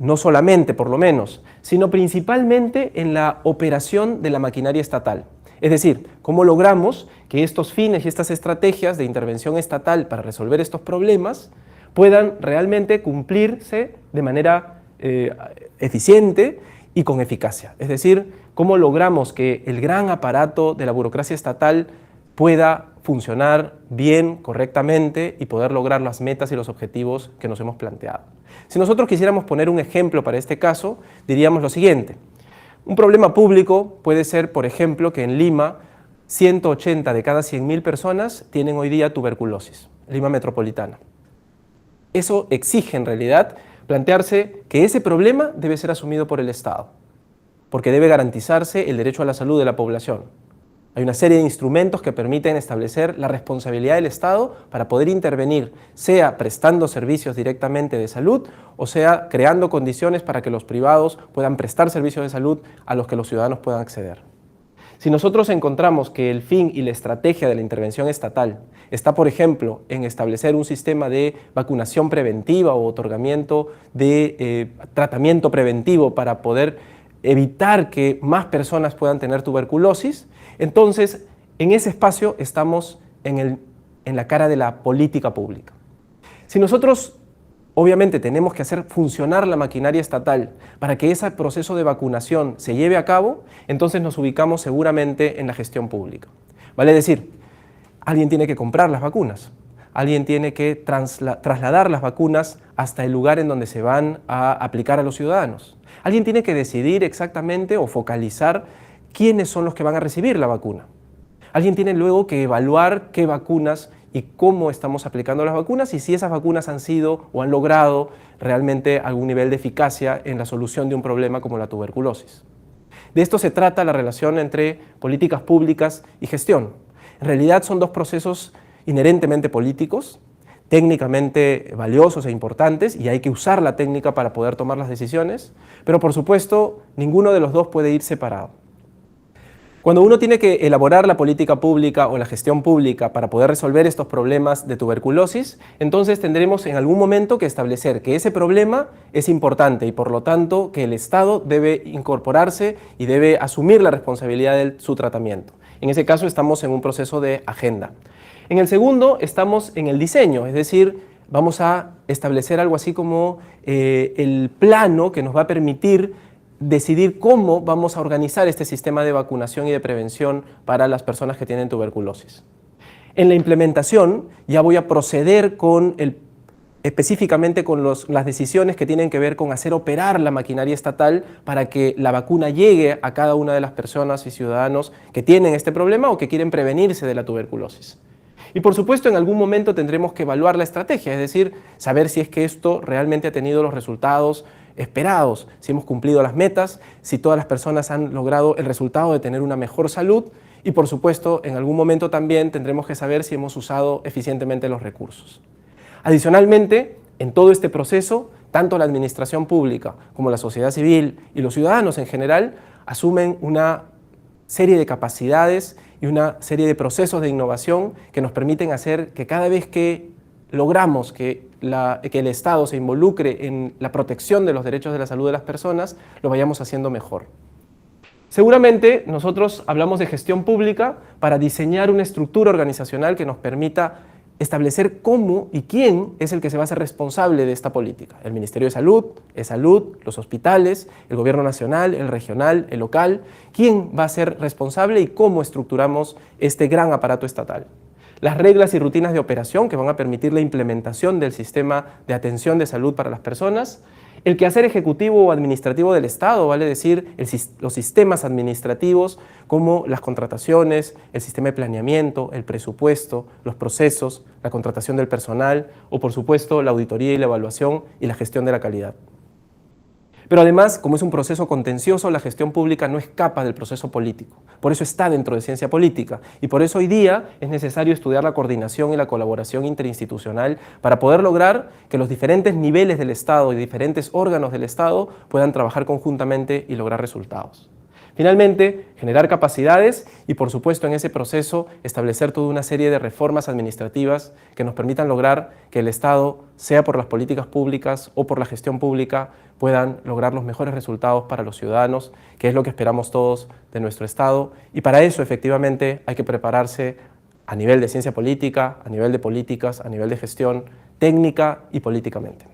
no solamente, por lo menos, sino principalmente en la operación de la maquinaria estatal. Es decir, cómo logramos que estos fines y estas estrategias de intervención estatal para resolver estos problemas puedan realmente cumplirse de manera eficiente y con eficacia. Es decir, cómo logramos que el gran aparato de la burocracia estatal pueda funcionar bien, correctamente y poder lograr las metas y los objetivos que nos hemos planteado. Si nosotros quisiéramos poner un ejemplo para este caso, diríamos lo siguiente. Un problema público puede ser, por ejemplo, que en Lima 180 de cada 100.000 personas tienen hoy día tuberculosis, Lima metropolitana. Eso exige en realidad plantearse que ese problema debe ser asumido por el Estado, porque debe garantizarse el derecho a la salud de la población. Hay una serie de instrumentos que permiten establecer la responsabilidad del Estado para poder intervenir, sea prestando servicios directamente de salud o sea creando condiciones para que los privados puedan prestar servicios de salud a los que los ciudadanos puedan acceder. Si nosotros encontramos que el fin y la estrategia de la intervención estatal está, por ejemplo, en establecer un sistema de vacunación preventiva o otorgamiento de tratamiento preventivo para poder evitar que más personas puedan tener tuberculosis, entonces en ese espacio estamos en la cara de la política pública. Si nosotros obviamente tenemos que hacer funcionar la maquinaria estatal para que ese proceso de vacunación se lleve a cabo, entonces nos ubicamos seguramente en la gestión pública. Vale decir, alguien tiene que comprar las vacunas, alguien tiene que trasladar las vacunas hasta el lugar en donde se van a aplicar a los ciudadanos. Alguien tiene que decidir exactamente o focalizar quiénes son los que van a recibir la vacuna. Alguien tiene luego que evaluar qué vacunas y cómo estamos aplicando las vacunas y si esas vacunas han sido o han logrado realmente algún nivel de eficacia en la solución de un problema como la tuberculosis. De esto se trata la relación entre políticas públicas y gestión. En realidad son dos procesos inherentemente políticos, técnicamente valiosos e importantes, y hay que usar la técnica para poder tomar las decisiones, pero por supuesto ninguno de los dos puede ir separado. Cuando uno tiene que elaborar la política pública o la gestión pública para poder resolver estos problemas de tuberculosis, entonces tendremos en algún momento que establecer que ese problema es importante y por lo tanto que el Estado debe incorporarse y debe asumir la responsabilidad de su tratamiento. En ese caso estamos en un proceso de agenda. En el segundo estamos en el diseño, es decir, vamos a establecer algo así como el plano que nos va a permitir decidir cómo vamos a organizar este sistema de vacunación y de prevención para las personas que tienen tuberculosis. En la implementación ya voy a proceder específicamente con las decisiones que tienen que ver con hacer operar la maquinaria estatal para que la vacuna llegue a cada una de las personas y ciudadanos que tienen este problema o que quieren prevenirse de la tuberculosis. Y por supuesto en algún momento tendremos que evaluar la estrategia, es decir, saber si es que esto realmente ha tenido los resultados esperados, si hemos cumplido las metas, si todas las personas han logrado el resultado de tener una mejor salud y por supuesto en algún momento también tendremos que saber si hemos usado eficientemente los recursos. Adicionalmente, en todo este proceso, tanto la administración pública como la sociedad civil y los ciudadanos en general asumen una serie de capacidades y una serie de procesos de innovación que nos permiten hacer que cada vez que logramos que el Estado se involucre en la protección de los derechos de la salud de las personas, lo vayamos haciendo mejor. Seguramente nosotros hablamos de gestión pública para diseñar una estructura organizacional que nos permita establecer cómo y quién es el que se va a hacer responsable de esta política. El Ministerio de Salud, E-Salud, los hospitales, el Gobierno nacional, el regional, el local. ¿Quién va a ser responsable y cómo estructuramos este gran aparato estatal? Las reglas y rutinas de operación que van a permitir la implementación del sistema de atención de salud para las personas, el quehacer ejecutivo o administrativo del Estado, vale decir, los sistemas administrativos como las contrataciones, el sistema de planeamiento, el presupuesto, los procesos, la contratación del personal o por supuesto la auditoría y la evaluación y la gestión de la calidad. Pero además, como es un proceso contencioso, la gestión pública no escapa del proceso político. Por eso está dentro de ciencia política. Y por eso hoy día es necesario estudiar la coordinación y la colaboración interinstitucional para poder lograr que los diferentes niveles del Estado y diferentes órganos del Estado puedan trabajar conjuntamente y lograr resultados. Finalmente, generar capacidades y, por supuesto, en ese proceso establecer toda una serie de reformas administrativas que nos permitan lograr que el Estado, sea por las políticas públicas o por la gestión pública, puedan lograr los mejores resultados para los ciudadanos, que es lo que esperamos todos de nuestro Estado. Y para eso, efectivamente, hay que prepararse a nivel de ciencia política, a nivel de políticas, a nivel de gestión técnica y políticamente.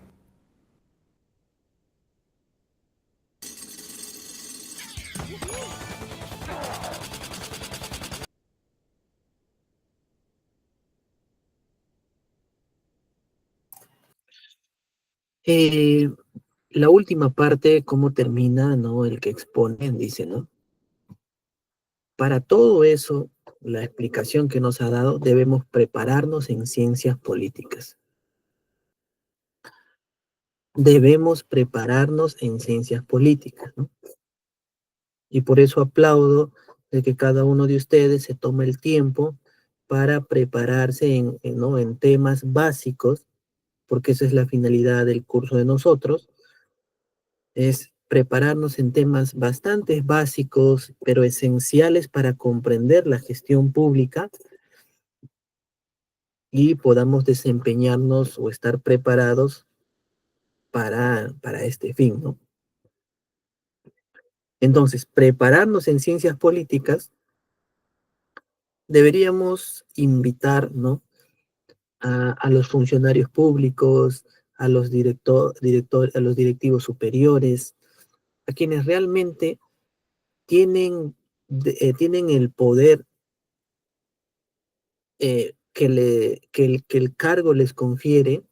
Eh, la última parte, cómo termina, ¿no? El que expone, dice, ¿no? Para todo eso, la explicación que nos ha dado, debemos prepararnos en ciencias políticas. Debemos prepararnos en ciencias políticas, ¿no? Y por eso aplaudo de que cada uno de ustedes se tome el tiempo para prepararse ¿no? en temas básicos, porque esa es la finalidad del curso de nosotros, es prepararnos en temas bastante básicos, pero esenciales para comprender la gestión pública y podamos desempeñarnos o estar preparados para este fin, ¿no? Entonces, prepararnos en ciencias políticas, deberíamos invitar, ¿no? A los funcionarios públicos, a los a los directivos superiores, a quienes realmente tienen el poder que el cargo les confiere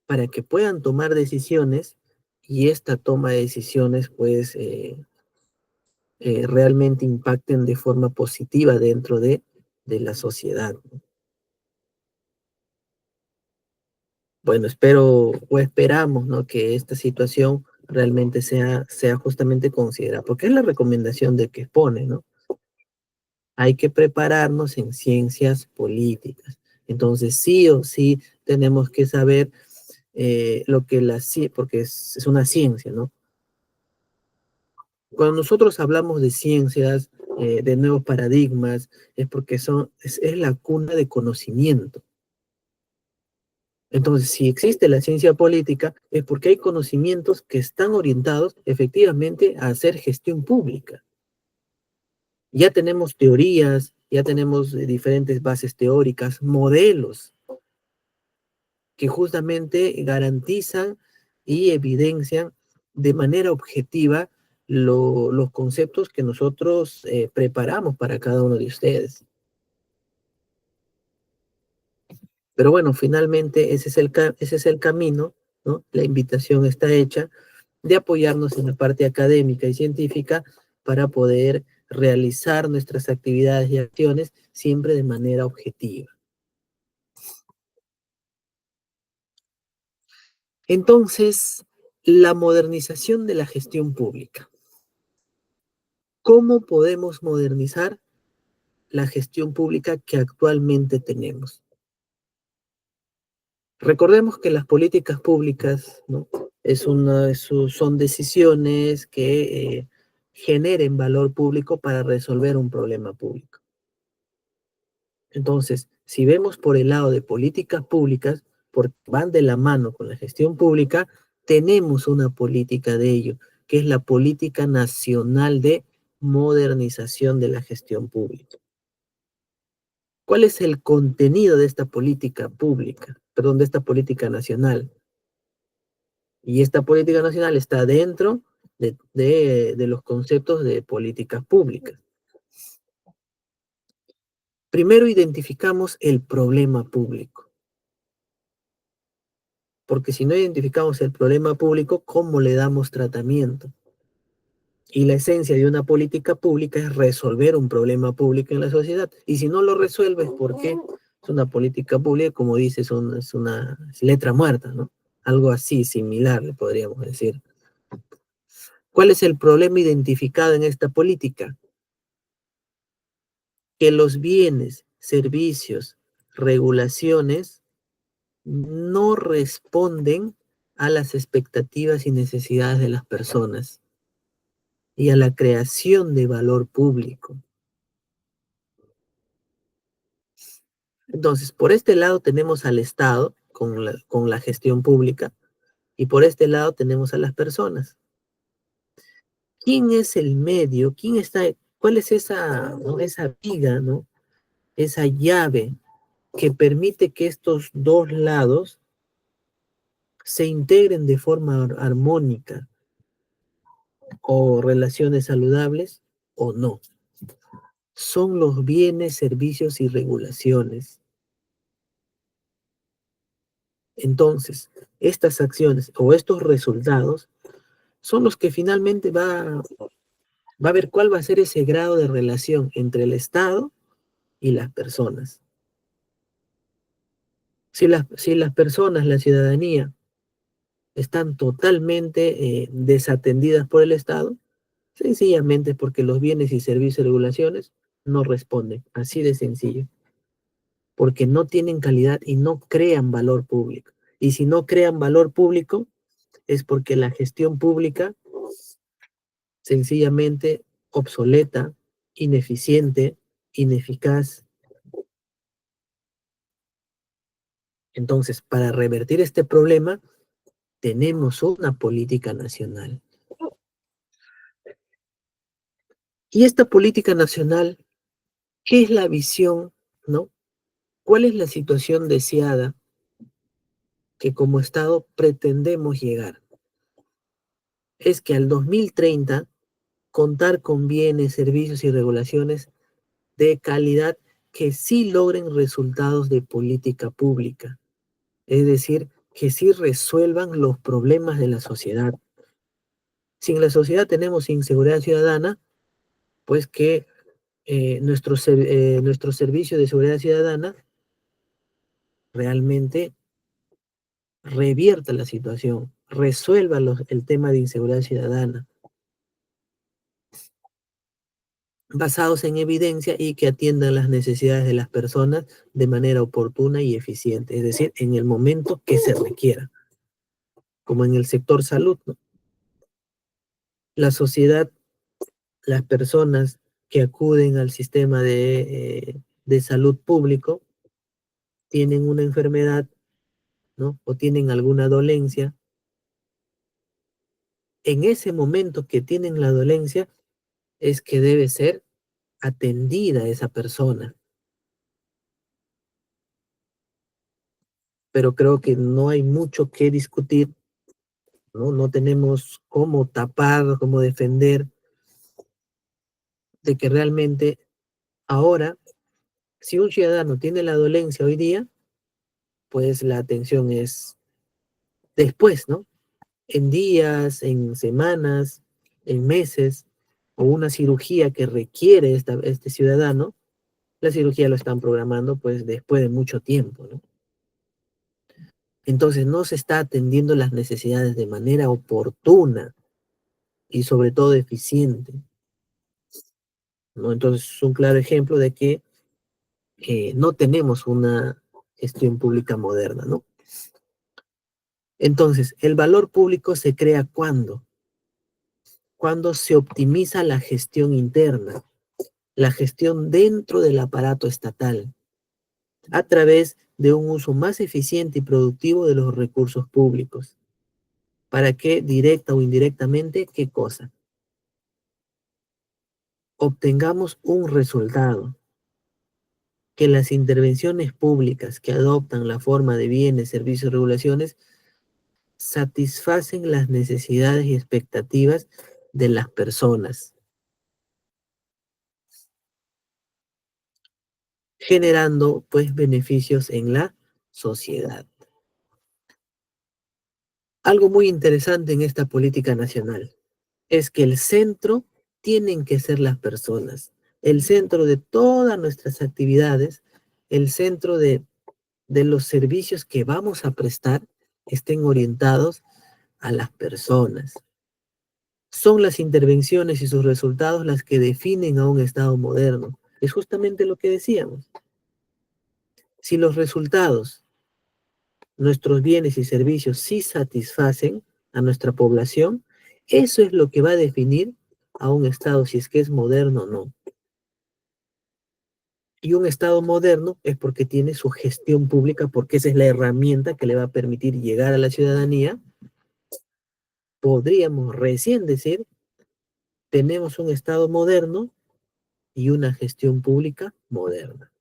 para que puedan tomar decisiones y esta toma de decisiones pues realmente impacten de forma positiva dentro de la sociedad. Bueno, espero o esperamos, ¿no? Que esta situación realmente sea justamente considerada, porque es la recomendación de que expone, ¿no? Hay que prepararnos en ciencias políticas. Entonces, sí o sí tenemos que saber lo que porque es una ciencia, ¿no? Cuando nosotros hablamos de ciencias, de nuevos paradigmas, es porque es la cuna de conocimiento. Entonces, si existe la ciencia política, es porque hay conocimientos que están orientados efectivamente a hacer gestión pública. Ya tenemos teorías, ya tenemos diferentes bases teóricas, modelos que justamente garantizan y evidencian de manera objetiva los conceptos que nosotros preparamos para cada uno de ustedes. Pero bueno, finalmente ese es el camino, ¿no? La invitación está hecha de apoyarnos en la parte académica y científica para poder realizar nuestras actividades y acciones siempre de manera objetiva. Entonces, la modernización de la gestión pública. ¿Cómo podemos modernizar la gestión pública que actualmente tenemos? Recordemos que las políticas públicas, ¿no? Son decisiones que generen valor público para resolver un problema público. Entonces, si vemos por el lado de políticas públicas, porque van de la mano con la gestión pública, tenemos una política de ello, que es la Política Nacional de Modernización de la Gestión Pública. ¿Cuál es el contenido de esta política pública? Perdón, de esta política nacional. Y esta política nacional está dentro de los conceptos de políticas públicas. Primero identificamos el problema público. Porque si no identificamos el problema público, ¿cómo le damos tratamiento? Y la esencia de una política pública es resolver un problema público en la sociedad. Y si no lo resuelves, ¿por qué? Es una política pública, como dices, es letra muerta, ¿no? Algo así, similar, le podríamos decir. ¿Cuál es el problema identificado en esta política? Que los bienes, servicios, regulaciones no responden a las expectativas y necesidades de las personas y a la creación de valor público. Entonces, por este lado tenemos al Estado con la gestión pública y por este lado tenemos a las personas. ¿Quién es el medio? ¿Quién está? ¿Cuál es esa, ¿no? esa viga, ¿no? Esa llave que permite que estos dos lados se integren de forma armónica o relaciones saludables o no? Son los bienes, servicios y regulaciones. Entonces, estas acciones o estos resultados son los que finalmente va a ver cuál va a ser ese grado de relación entre el Estado y las personas. Si las personas, la ciudadanía, están totalmente desatendidas por el Estado, sencillamente porque los bienes y servicios y regulaciones no responden, así de sencillo, porque no tienen calidad y no crean valor público. Y si no crean valor público, es porque la gestión pública sencillamente obsoleta, ineficiente, ineficaz. Entonces, para revertir este problema, tenemos una política nacional. Y esta política nacional, ¿qué es la visión, no? ¿Cuál es la situación deseada que como Estado pretendemos llegar? Es que al 2030 contar con bienes, servicios y regulaciones de calidad que sí logren resultados de política pública. Es decir, que sí resuelvan los problemas de la sociedad. Si en la sociedad tenemos inseguridad ciudadana, pues que nuestro servicio de seguridad ciudadana realmente revierta la situación, resuelva el tema de inseguridad ciudadana, basados en evidencia y que atiendan las necesidades de las personas de manera oportuna y eficiente, es decir, en el momento que se requiera, como en el sector salud, ¿no? La sociedad, las personas que acuden al sistema de salud público tienen una enfermedad, ¿no? O tienen alguna dolencia. En ese momento que tienen la dolencia es que debe ser atendida esa persona. Pero creo que no hay mucho que discutir, ¿no? No tenemos cómo tapar, cómo defender de que realmente ahora, si un ciudadano tiene la dolencia hoy día, pues la atención es después, ¿no? En días, en semanas, en meses, o una cirugía que requiere este ciudadano, la cirugía lo están programando pues después de mucho tiempo, ¿no? Entonces no se está atendiendo las necesidades de manera oportuna y sobre todo eficiente, ¿no? Entonces es un claro ejemplo de que no tenemos una gestión pública moderna, ¿no? Entonces, el valor público se crea cuando se optimiza la gestión interna, la gestión dentro del aparato estatal, a través de un uso más eficiente y productivo de los recursos públicos. ¿Para qué? Directa o indirectamente, ¿qué cosa? Obtengamos un resultado, que las intervenciones públicas que adoptan la forma de bienes, servicios y regulaciones satisfacen las necesidades y expectativas de las personas, generando pues beneficios en la sociedad. Algo muy interesante en esta política nacional es que el centro tienen que ser las personas, el centro de todas nuestras actividades, el centro de los servicios que vamos a prestar estén orientados a las personas. Son las intervenciones y sus resultados las que definen a un Estado moderno. Es justamente lo que decíamos. Si los resultados, nuestros bienes y servicios sí satisfacen a nuestra población, eso es lo que va a definir a un Estado si es que es moderno o no. Y un Estado moderno es porque tiene su gestión pública, porque esa es la herramienta que le va a permitir llegar a la ciudadanía. Podríamos recién decir, tenemos un Estado moderno y una gestión pública moderna.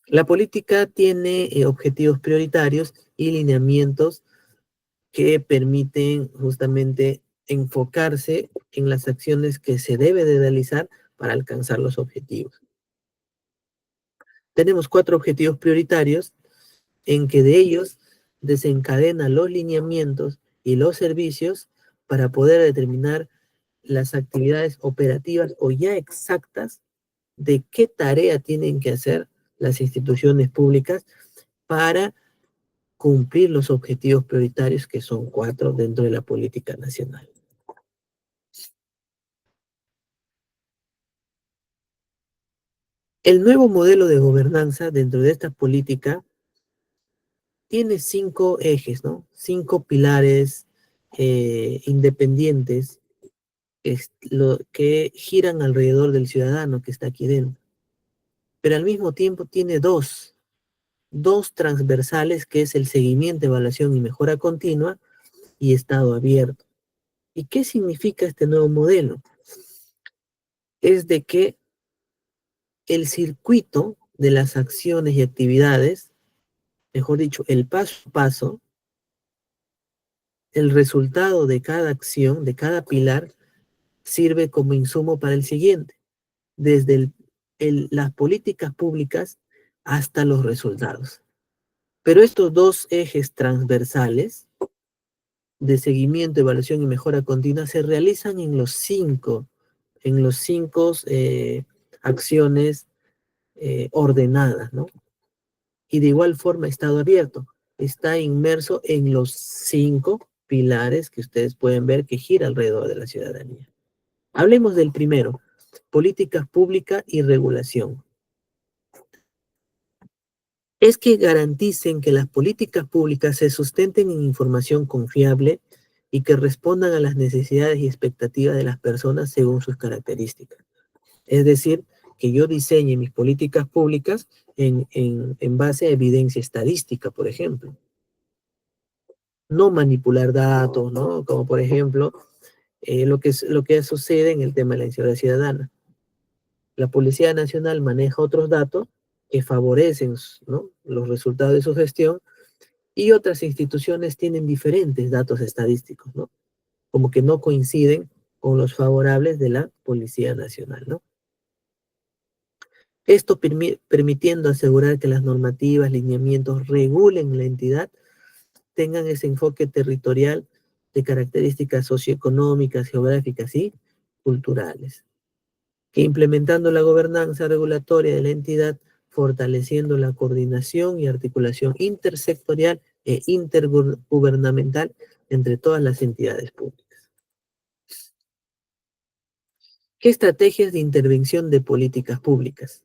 La política tiene objetivos prioritarios y lineamientos que permiten justamente enfocarse en las acciones que se debe de realizar para alcanzar los objetivos. Tenemos 4 objetivos prioritarios en que de ellos desencadena los lineamientos y los servicios para poder determinar las actividades operativas o ya exactas de qué tarea tienen que hacer las instituciones públicas para cumplir los objetivos prioritarios, que son 4 dentro de la política nacional. El nuevo modelo de gobernanza dentro de esta política tiene 5 ejes, ¿no? 5 pilares independientes que giran alrededor del ciudadano que está aquí dentro. Pero al mismo tiempo tiene dos transversales, que es el seguimiento, evaluación y mejora continua y estado abierto. ¿Y qué significa este nuevo modelo? Es de que el circuito de las acciones y actividades, mejor dicho, el paso a paso, el resultado de cada acción, de cada pilar, sirve como insumo para el siguiente, desde las políticas públicas hasta los resultados. Pero estos 2 ejes transversales de seguimiento, evaluación y mejora continua se realizan en los 5 acciones ordenadas, ¿no? Y de igual forma, estado abierto está inmerso en los 5 pilares que ustedes pueden ver que gira alrededor de la ciudadanía. Hablemos del primero, políticas públicas y regulación. Es que garanticen que las políticas públicas se sustenten en información confiable y que respondan a las necesidades y expectativas de las personas según sus características. Es decir, que yo diseñe mis políticas públicas en base a evidencia estadística, por ejemplo. No manipular datos, ¿no? Como por ejemplo, lo que sucede en el tema de la inseguridad ciudadana. La Policía Nacional maneja otros datos que favorecen, ¿no?, los resultados de su gestión, y otras instituciones tienen diferentes datos estadísticos, ¿no? Como que no coinciden con los favorables de la Policía Nacional, ¿no? Esto permitiendo asegurar que las normativas, lineamientos regulen la entidad, tengan ese enfoque territorial de características socioeconómicas, geográficas y culturales. Que implementando la gobernanza regulatoria de la entidad, fortaleciendo la coordinación y articulación intersectorial e intergubernamental entre todas las entidades públicas. ¿Qué estrategias de intervención de políticas públicas?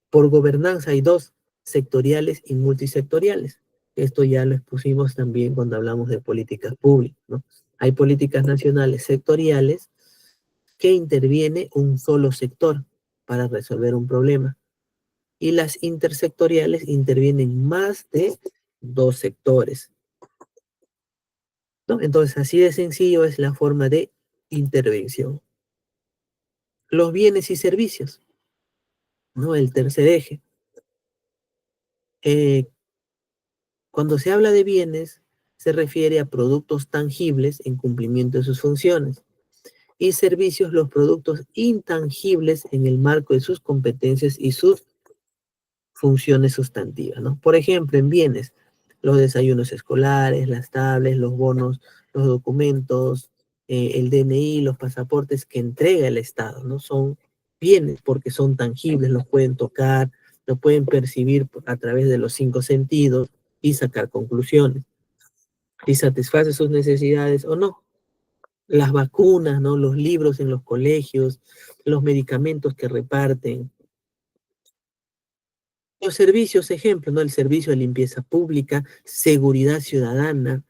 Por gobernanza hay 2, sectoriales y multisectoriales. Esto ya lo expusimos también cuando hablamos de políticas públicas, ¿no? Hay políticas nacionales sectoriales que interviene un solo sector para resolver un problema. Y las intersectoriales intervienen más de 2 sectores, ¿no? Entonces, así de sencillo es la forma de intervención. Los bienes y servicios, ¿no? El tercer eje. Eh, Cuando se habla de bienes, se refiere a productos tangibles en cumplimiento de sus funciones, y servicios, los productos intangibles en el marco de sus competencias y sus funciones sustantivas, ¿no? Por ejemplo, en bienes, los desayunos escolares, las tablets, los bonos, los documentos, el DNI, los pasaportes que entrega el Estado, ¿no? Son bienes porque son tangibles, los pueden tocar, los pueden percibir a través de los 5 sentidos y sacar conclusiones. si satisface sus necesidades o no. Las vacunas, ¿no? Los libros en los colegios, los medicamentos que reparten. Los servicios, ejemplo, ¿no? El servicio de limpieza pública, seguridad ciudadana,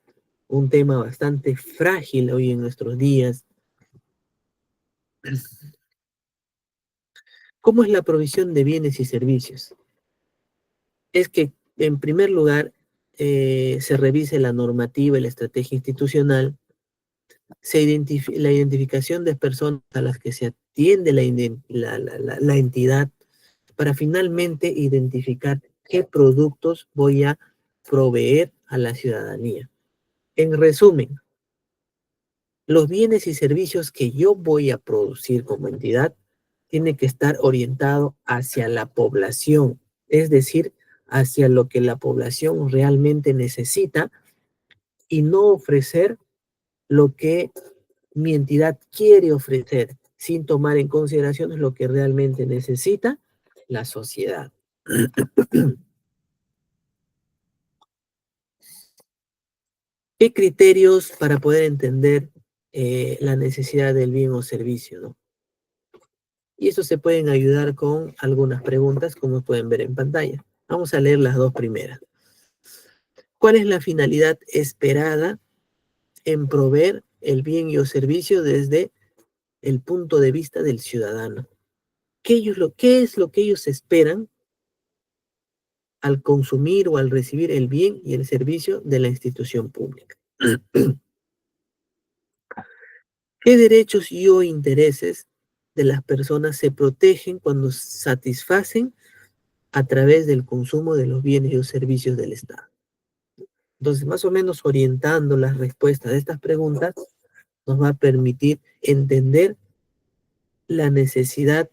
un tema bastante frágil hoy en nuestros días. ¿Cómo es la provisión de bienes y servicios? Es que, en primer lugar, se revise la normativa y la estrategia institucional, la identificación de personas a las que se atiende la entidad para finalmente identificar qué productos voy a proveer a la ciudadanía. En resumen, los bienes y servicios que yo voy a producir como entidad tienen que estar orientados hacia la población, es decir, hacia lo que la población realmente necesita y no ofrecer lo que mi entidad quiere ofrecer, sin tomar en consideración lo que realmente necesita la sociedad. ¿Qué criterios para poder entender la necesidad del bien o servicio, ¿no? Y eso se pueden ayudar con algunas preguntas, como pueden ver en pantalla. Vamos a leer las dos primeras. ¿Cuál es la finalidad esperada en proveer el bien y o servicio desde el punto de vista del ciudadano? ¿Qué es lo que ellos esperan al consumir o al recibir el bien y el servicio de la institución pública? ¿Qué derechos y o intereses de las personas se protegen cuando satisfacen a través del consumo de los bienes y los servicios del Estado? Entonces, más o menos orientando las respuestas de estas preguntas, nos va a permitir entender la necesidad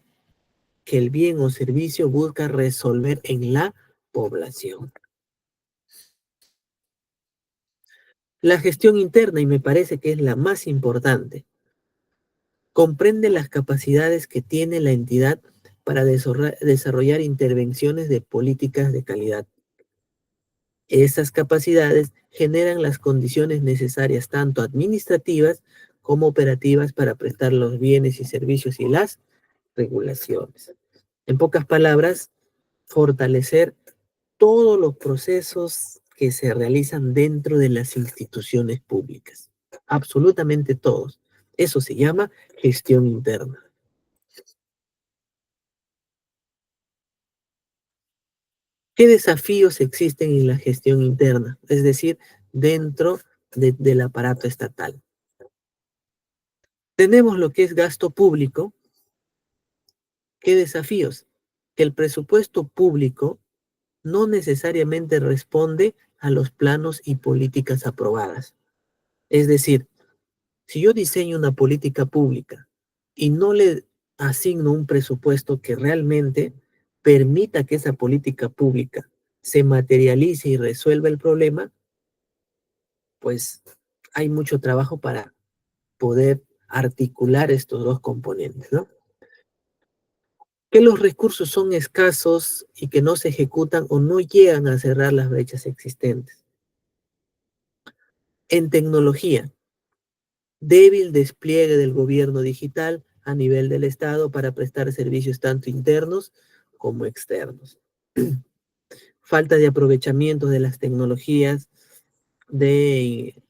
que el bien o servicio busca resolver en la población. La gestión interna, y me parece que es la más importante, comprende las capacidades que tiene la entidad para desarrollar intervenciones de políticas de calidad. Estas capacidades generan las condiciones necesarias, tanto administrativas como operativas, para prestar los bienes y servicios y las regulaciones. En pocas palabras, fortalecer todos los procesos que se realizan dentro de las instituciones públicas. Absolutamente todos. Eso se llama gestión interna. ¿Qué desafíos existen en la gestión interna? Es decir, dentro del aparato estatal. Tenemos lo que es gasto público. ¿Qué desafíos? Que el presupuesto público no necesariamente responde a los planos y políticas aprobadas. Es decir, si yo diseño una política pública y no le asigno un presupuesto que realmente permita que esa política pública se materialice y resuelva el problema, pues hay mucho trabajo para poder articular estos dos componentes, ¿no? Que los recursos son escasos y que no se ejecutan o no llegan a cerrar las brechas existentes. En tecnología, débil despliegue del gobierno digital a nivel del Estado para prestar servicios tanto internos como externos. Falta de aprovechamiento de las tecnologías de,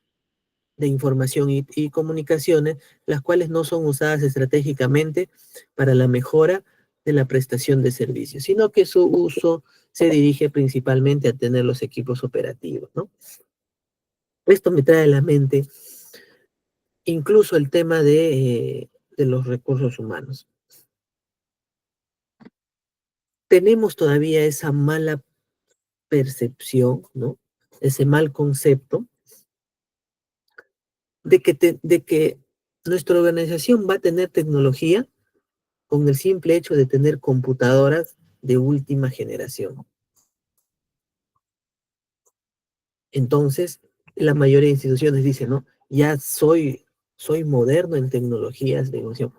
de información y comunicaciones, las cuales no son usadas estratégicamente para la mejora de la prestación de servicios, sino que su uso se dirige principalmente a tener los equipos operativos, ¿no? Esto me trae a la mente incluso el tema de los recursos humanos. Tenemos todavía esa mala percepción, ¿no? Ese mal concepto de que nuestra organización va a tener tecnología con el simple hecho de tener computadoras de última generación. Entonces, la mayoría de instituciones dicen, ¿no? Ya soy moderno en tecnologías de información.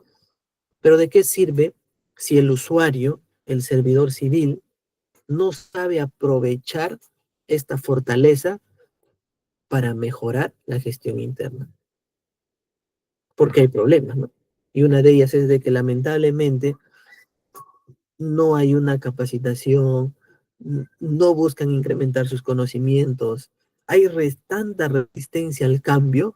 Pero ¿de qué sirve si el usuario, el servidor civil, no sabe aprovechar esta fortaleza para mejorar la gestión interna, porque hay problemas, ¿no? Y una de ellas es de que lamentablemente no hay una capacitación, no buscan incrementar sus conocimientos, hay tanta resistencia al cambio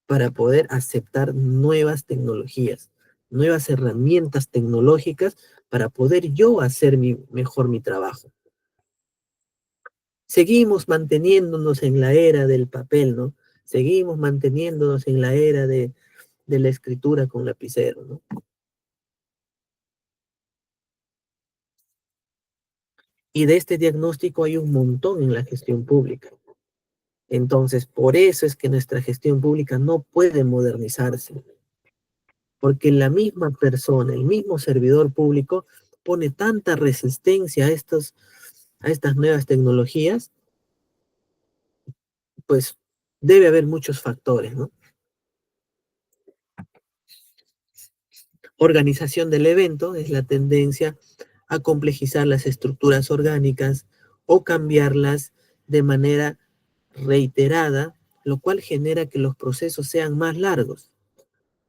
para poder aceptar nuevas tecnologías, nuevas herramientas tecnológicas para poder yo hacer mejor mi trabajo. Seguimos manteniéndonos en la era del papel, ¿no? Seguimos manteniéndonos en la era de la escritura con lapicero, ¿no? Y de este diagnóstico hay un montón en la gestión pública. Entonces, por eso es que nuestra gestión pública no puede modernizarse, porque la misma persona, el mismo servidor público, pone tanta resistencia a estas nuevas tecnologías, pues debe haber muchos factores, ¿no? Organización del evento es la tendencia a complejizar las estructuras orgánicas o cambiarlas de manera reiterada, lo cual genera que los procesos sean más largos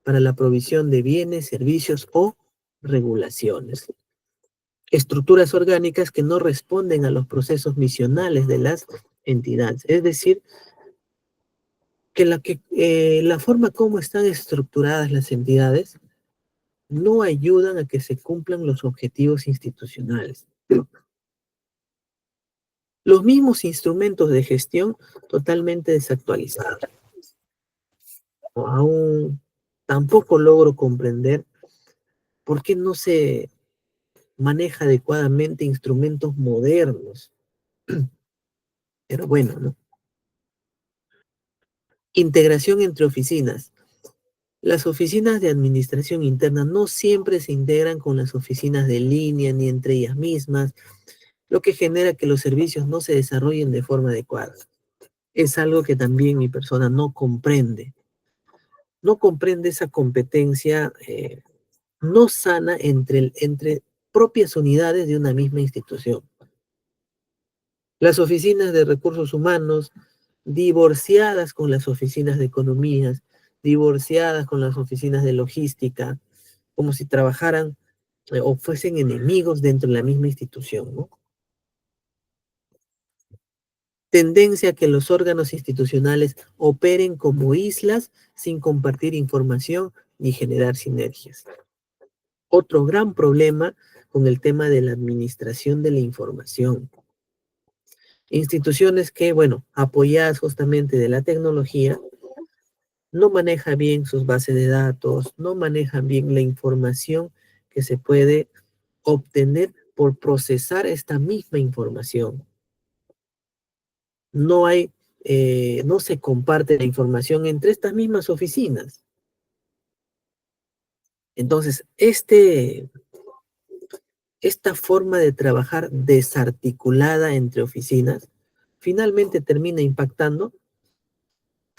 para la provisión de bienes, servicios o regulaciones. Estructuras orgánicas que no responden a los procesos misionales de las entidades. Es decir, que la forma como están estructuradas las entidades no ayudan a que se cumplan los objetivos institucionales. Los mismos instrumentos de gestión totalmente desactualizados. Aún tampoco logro comprender por qué no se maneja adecuadamente instrumentos modernos. Pero bueno, ¿no? Integración entre oficinas. Las oficinas de administración interna no siempre se integran con las oficinas de línea ni entre ellas mismas, lo que genera que los servicios no se desarrollen de forma adecuada. Es algo que también mi persona no comprende. No comprende esa competencia no sana entre propias unidades de una misma institución. Las oficinas de recursos humanos, divorciadas con las oficinas de economías, divorciadas con las oficinas de logística, como si trabajaran o fuesen enemigos dentro de la misma institución, ¿no? Tendencia a que los órganos institucionales operen como islas sin compartir información ni generar sinergias. Otro gran problema con el tema de la administración de la información. Instituciones que, bueno, apoyadas justamente de la tecnología, no manejan bien sus bases de datos, no manejan bien la información que se puede obtener por procesar esta misma información. No hay, no se comparte la información entre estas mismas oficinas. Entonces, esta forma de trabajar desarticulada entre oficinas finalmente termina impactando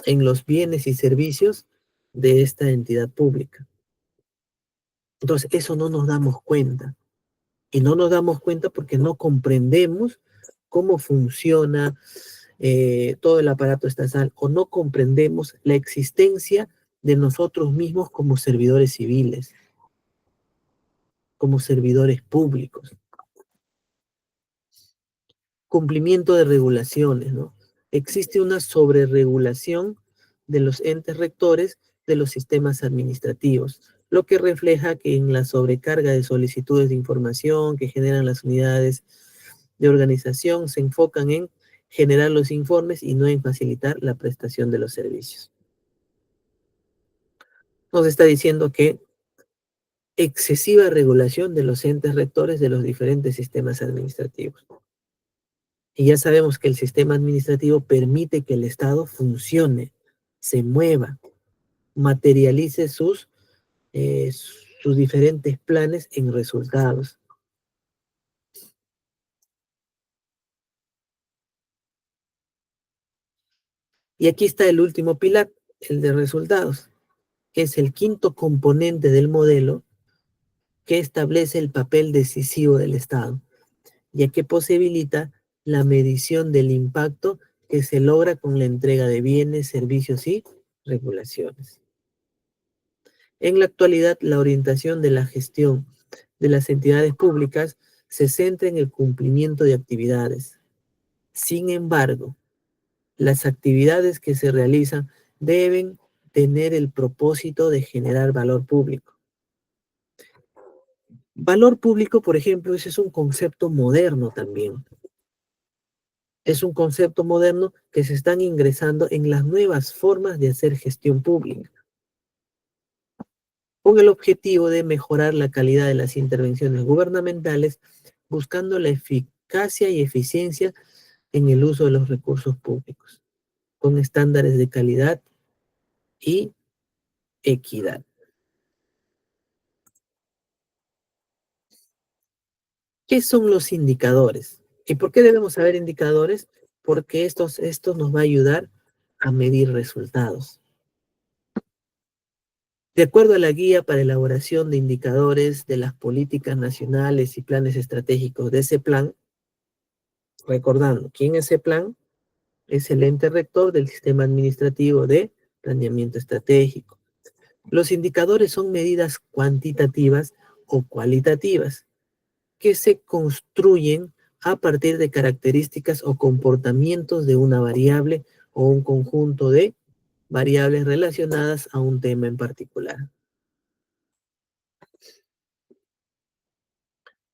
en los bienes y servicios de esta entidad pública. Entonces, eso no nos damos cuenta. Y no nos damos cuenta porque no comprendemos cómo funciona todo el aparato estatal o no comprendemos la existencia de nosotros mismos como servidores civiles, como servidores públicos. Cumplimiento de regulaciones, ¿no? Existe una sobreregulación de los entes rectores de los sistemas administrativos, lo que refleja que en la sobrecarga de solicitudes de información que generan las unidades de organización se enfocan en generar los informes y no en facilitar la prestación de los servicios. Nos está diciendo que excesiva regulación de los entes rectores de los diferentes sistemas administrativos. Y ya sabemos que el sistema administrativo permite que el Estado funcione, se mueva, materialice sus diferentes planes en resultados. Y aquí está el último pilar, el de resultados, que es el quinto componente del modelo que establece el papel decisivo del Estado, ya que posibilita la medición del impacto que se logra con la entrega de bienes, servicios y regulaciones. En la actualidad, la orientación de la gestión de las entidades públicas se centra en el cumplimiento de actividades. Sin embargo, las actividades que se realizan deben tener el propósito de generar valor público. Valor público, por ejemplo, ese es un concepto moderno también. Es un concepto moderno que se están ingresando en las nuevas formas de hacer gestión pública, con el objetivo de mejorar la calidad de las intervenciones gubernamentales, buscando la eficacia y eficiencia en el uso de los recursos públicos, con estándares de calidad y equidad. ¿Qué son los indicadores? ¿Y por qué debemos saber indicadores? Porque esto nos va a ayudar a medir resultados. De acuerdo a la guía para elaboración de indicadores de las políticas nacionales y planes estratégicos de ese plan, recordando, ¿quién es ese plan? Es el ente rector del sistema administrativo de planeamiento estratégico. Los indicadores son medidas cuantitativas o cualitativas que se construyen a partir de características o comportamientos de una variable o un conjunto de variables relacionadas a un tema en particular.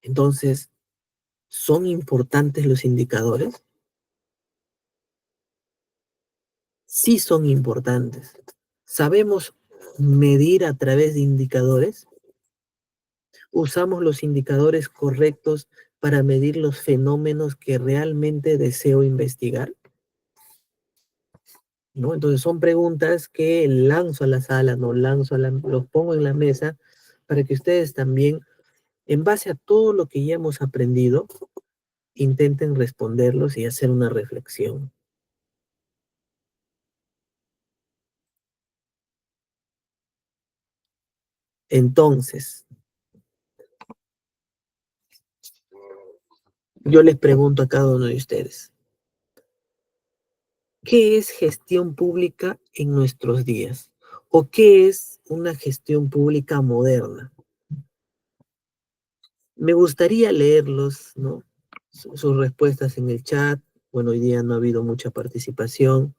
Entonces, ¿son importantes los indicadores? Sí son importantes. ¿Sabemos medir a través de indicadores? ¿Usamos los indicadores correctos para medir los fenómenos que realmente deseo investigar? ¿No? Entonces son preguntas que lanzo a la sala, no lanzo los pongo en la mesa para que ustedes también, en base a todo lo que ya hemos aprendido, intenten responderlos y hacer una reflexión. Entonces, yo les pregunto a cada uno de ustedes, ¿qué es gestión pública en nuestros días? ¿O qué es una gestión pública moderna? Me gustaría leerlos, ¿no? Sus respuestas en el chat. Bueno, hoy día no ha habido mucha participación.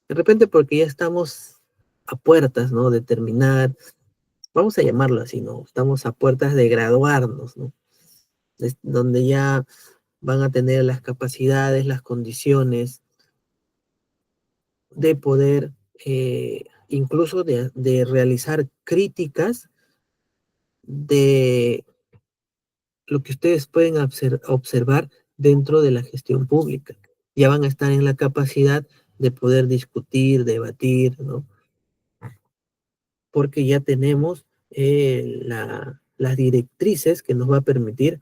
De repente porque ya estamos a puertas, ¿no? De terminar, vamos a llamarlo así, ¿no? Estamos a puertas de graduarnos, ¿no? Donde ya van a tener las capacidades, las condiciones de poder, incluso de realizar críticas de lo que ustedes pueden observar dentro de la gestión pública. Ya van a estar en la capacidad de poder discutir, debatir, ¿no? Porque ya tenemos las directrices que nos va a permitir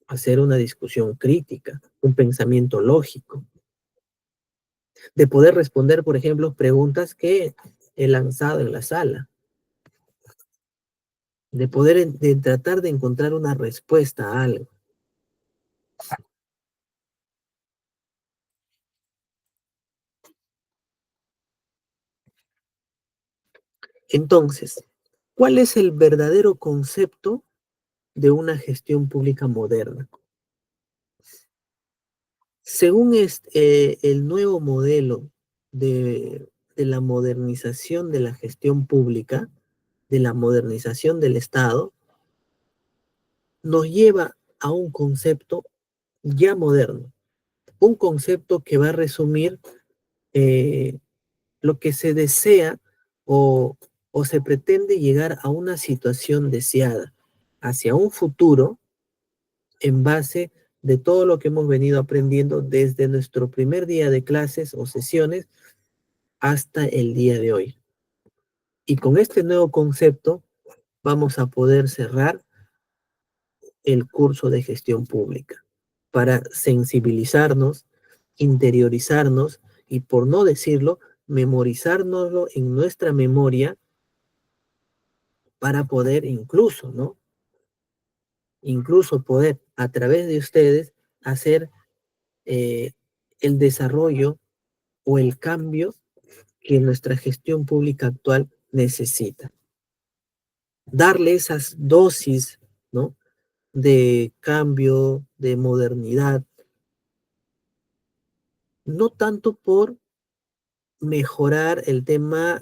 hacer una discusión crítica, un pensamiento lógico, de poder responder, por ejemplo, preguntas que he lanzado en la sala, de poder de tratar de encontrar una respuesta a algo. Entonces, ¿cuál es el verdadero concepto de una gestión pública moderna? Según el nuevo modelo de la modernización de la gestión pública, de la modernización del Estado, nos lleva a un concepto ya moderno, un concepto que va a resumir eh, lo que se desea o, o se pretende llegar a una situación deseada, hacia un futuro en base de todo lo que hemos venido aprendiendo desde nuestro primer día de clases o sesiones hasta el día de hoy. Y con este nuevo concepto vamos a poder cerrar el curso de gestión pública para sensibilizarnos, interiorizarnos y, por no decirlo, memorizárnoslo en nuestra memoria para poder incluso, ¿no? Incluso poder a través de ustedes hacer eh, el desarrollo o el cambio que nuestra gestión pública actual necesita. Darle esas dosis, ¿no?, de cambio, de modernidad, no tanto por mejorar el tema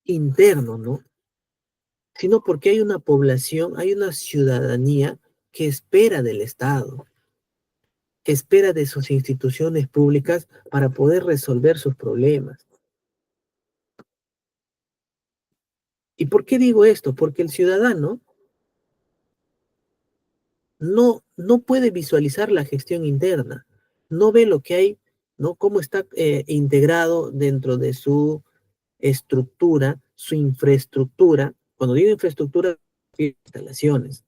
interno, ¿no?, sino porque hay una población, hay una ciudadanía que espera del Estado, que espera de sus instituciones públicas para poder resolver sus problemas. ¿Y por qué digo esto? Porque el ciudadano no puede visualizar la gestión interna, no ve lo que hay, ¿no?, cómo está integrado dentro de su estructura, su infraestructura. Cuando digo infraestructura, instalaciones.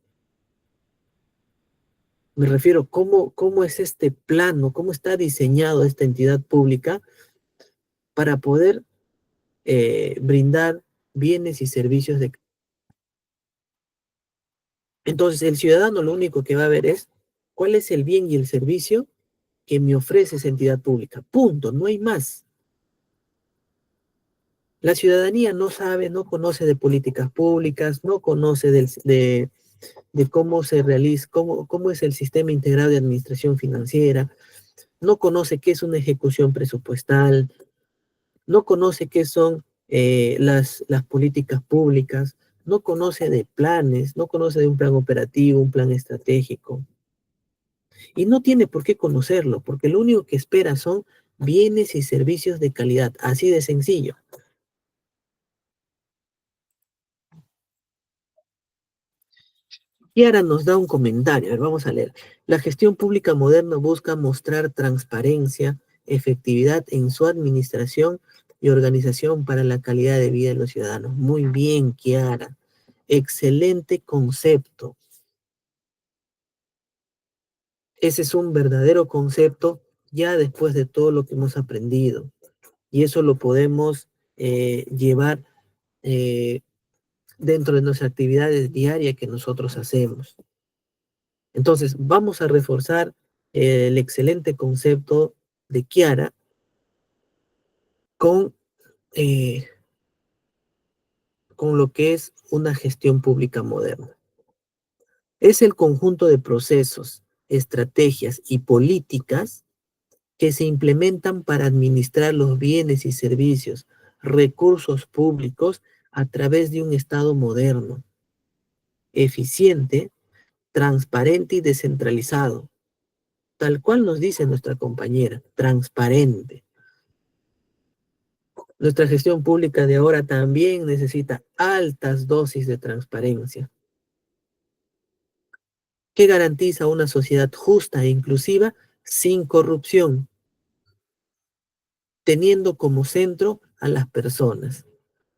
Me refiero cómo es este plano, cómo está diseñado esta entidad pública para poder brindar bienes y servicios de... Entonces, el ciudadano lo único que va a ver es cuál es el bien y el servicio que me ofrece esa entidad pública. Punto, no hay más. La ciudadanía no sabe, no conoce de políticas públicas, no conoce de cómo se realiza, cómo es el sistema integrado de administración financiera, no conoce qué es una ejecución presupuestal, no conoce qué son las políticas públicas, no conoce de planes, no conoce de un plan operativo, un plan estratégico. Y no tiene por qué conocerlo, porque lo único que espera son bienes y servicios de calidad, así de sencillo. Y ahora nos da un comentario, a ver, vamos a leer. La gestión pública moderna busca mostrar transparencia, efectividad en su administración y organización para la calidad de vida de los ciudadanos. Muy bien, Kiara. Excelente concepto. Ese es un verdadero concepto ya después de todo lo que hemos aprendido. Y eso lo podemos llevar eh, dentro de nuestras actividades diarias que nosotros hacemos. Entonces, vamos a reforzar el excelente concepto de Kiara con, eh, con lo que es una gestión pública moderna. Es el conjunto de procesos, estrategias y políticas que se implementan para administrar los bienes y servicios, recursos públicos a través de un Estado moderno, eficiente, transparente y descentralizado, tal cual nos dice nuestra compañera, transparente. Nuestra gestión pública de ahora también necesita altas dosis de transparencia, que garantiza una sociedad justa e inclusiva sin corrupción, teniendo como centro a las personas,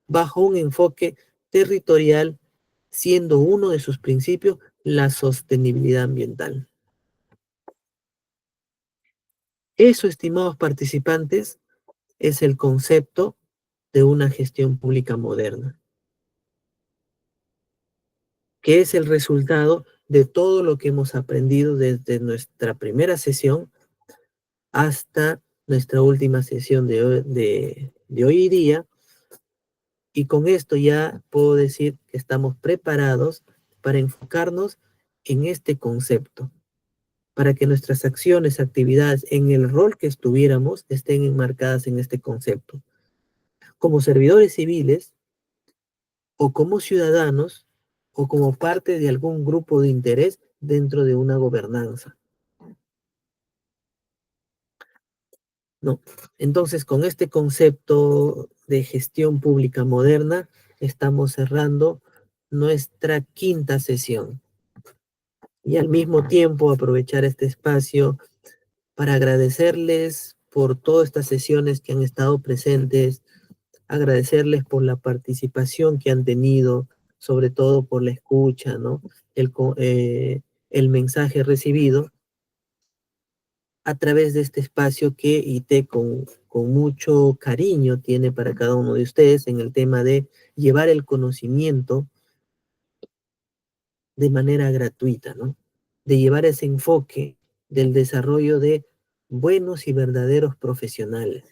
bajo un enfoque territorial, siendo uno de sus principios la sostenibilidad ambiental. Eso, estimados participantes, es el concepto de una gestión pública moderna, que es el resultado de todo lo que hemos aprendido desde nuestra primera sesión hasta nuestra última sesión de hoy día. Y con esto ya puedo decir que estamos preparados para enfocarnos en este concepto, para que nuestras acciones, actividades, en el rol que estuviéramos, estén enmarcadas en este concepto. Como servidores civiles, o como ciudadanos, o como parte de algún grupo de interés dentro de una gobernanza. ¿No? Entonces, con este concepto de gestión pública moderna, estamos cerrando nuestra quinta sesión. Y al mismo tiempo aprovechar este espacio para agradecerles por todas estas sesiones que han estado presentes, agradecerles por la participación que han tenido, sobre todo por la escucha, ¿no? El mensaje recibido a través de este espacio que IT con mucho cariño tiene para cada uno de ustedes en el tema de llevar el conocimiento de manera gratuita, ¿no? De llevar ese enfoque del desarrollo de buenos y verdaderos profesionales,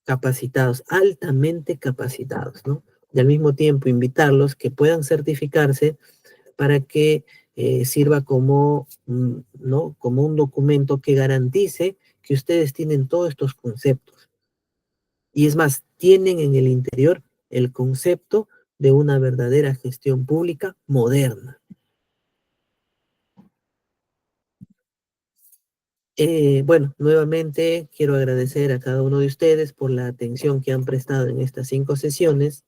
capacitados, altamente capacitados, ¿no? Y al mismo tiempo invitarlos que puedan certificarse para que sirva como, ¿no? Como un documento que garantice que ustedes tienen todos estos conceptos. Y es más, tienen en el interior el concepto de una verdadera gestión pública moderna. Bueno, nuevamente quiero agradecer a cada uno de ustedes por la atención que han prestado en estas 5 sesiones.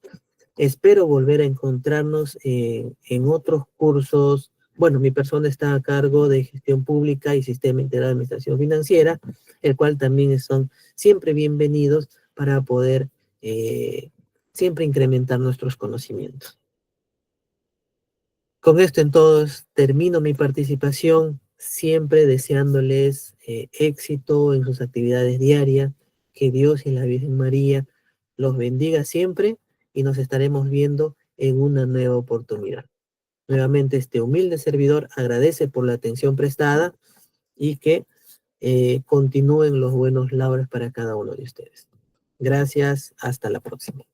Espero volver a encontrarnos en otros cursos. Bueno, mi persona está a cargo de gestión pública y sistema integrado de administración financiera, el cual también son siempre bienvenidos para poder siempre incrementar nuestros conocimientos. Con esto entonces termino mi participación, siempre deseándoles éxito en sus actividades diarias, que Dios y la Virgen María los bendiga siempre y nos estaremos viendo en una nueva oportunidad. Nuevamente este humilde servidor agradece por la atención prestada y que continúen los buenos lauros para cada uno de ustedes. Gracias, hasta la próxima.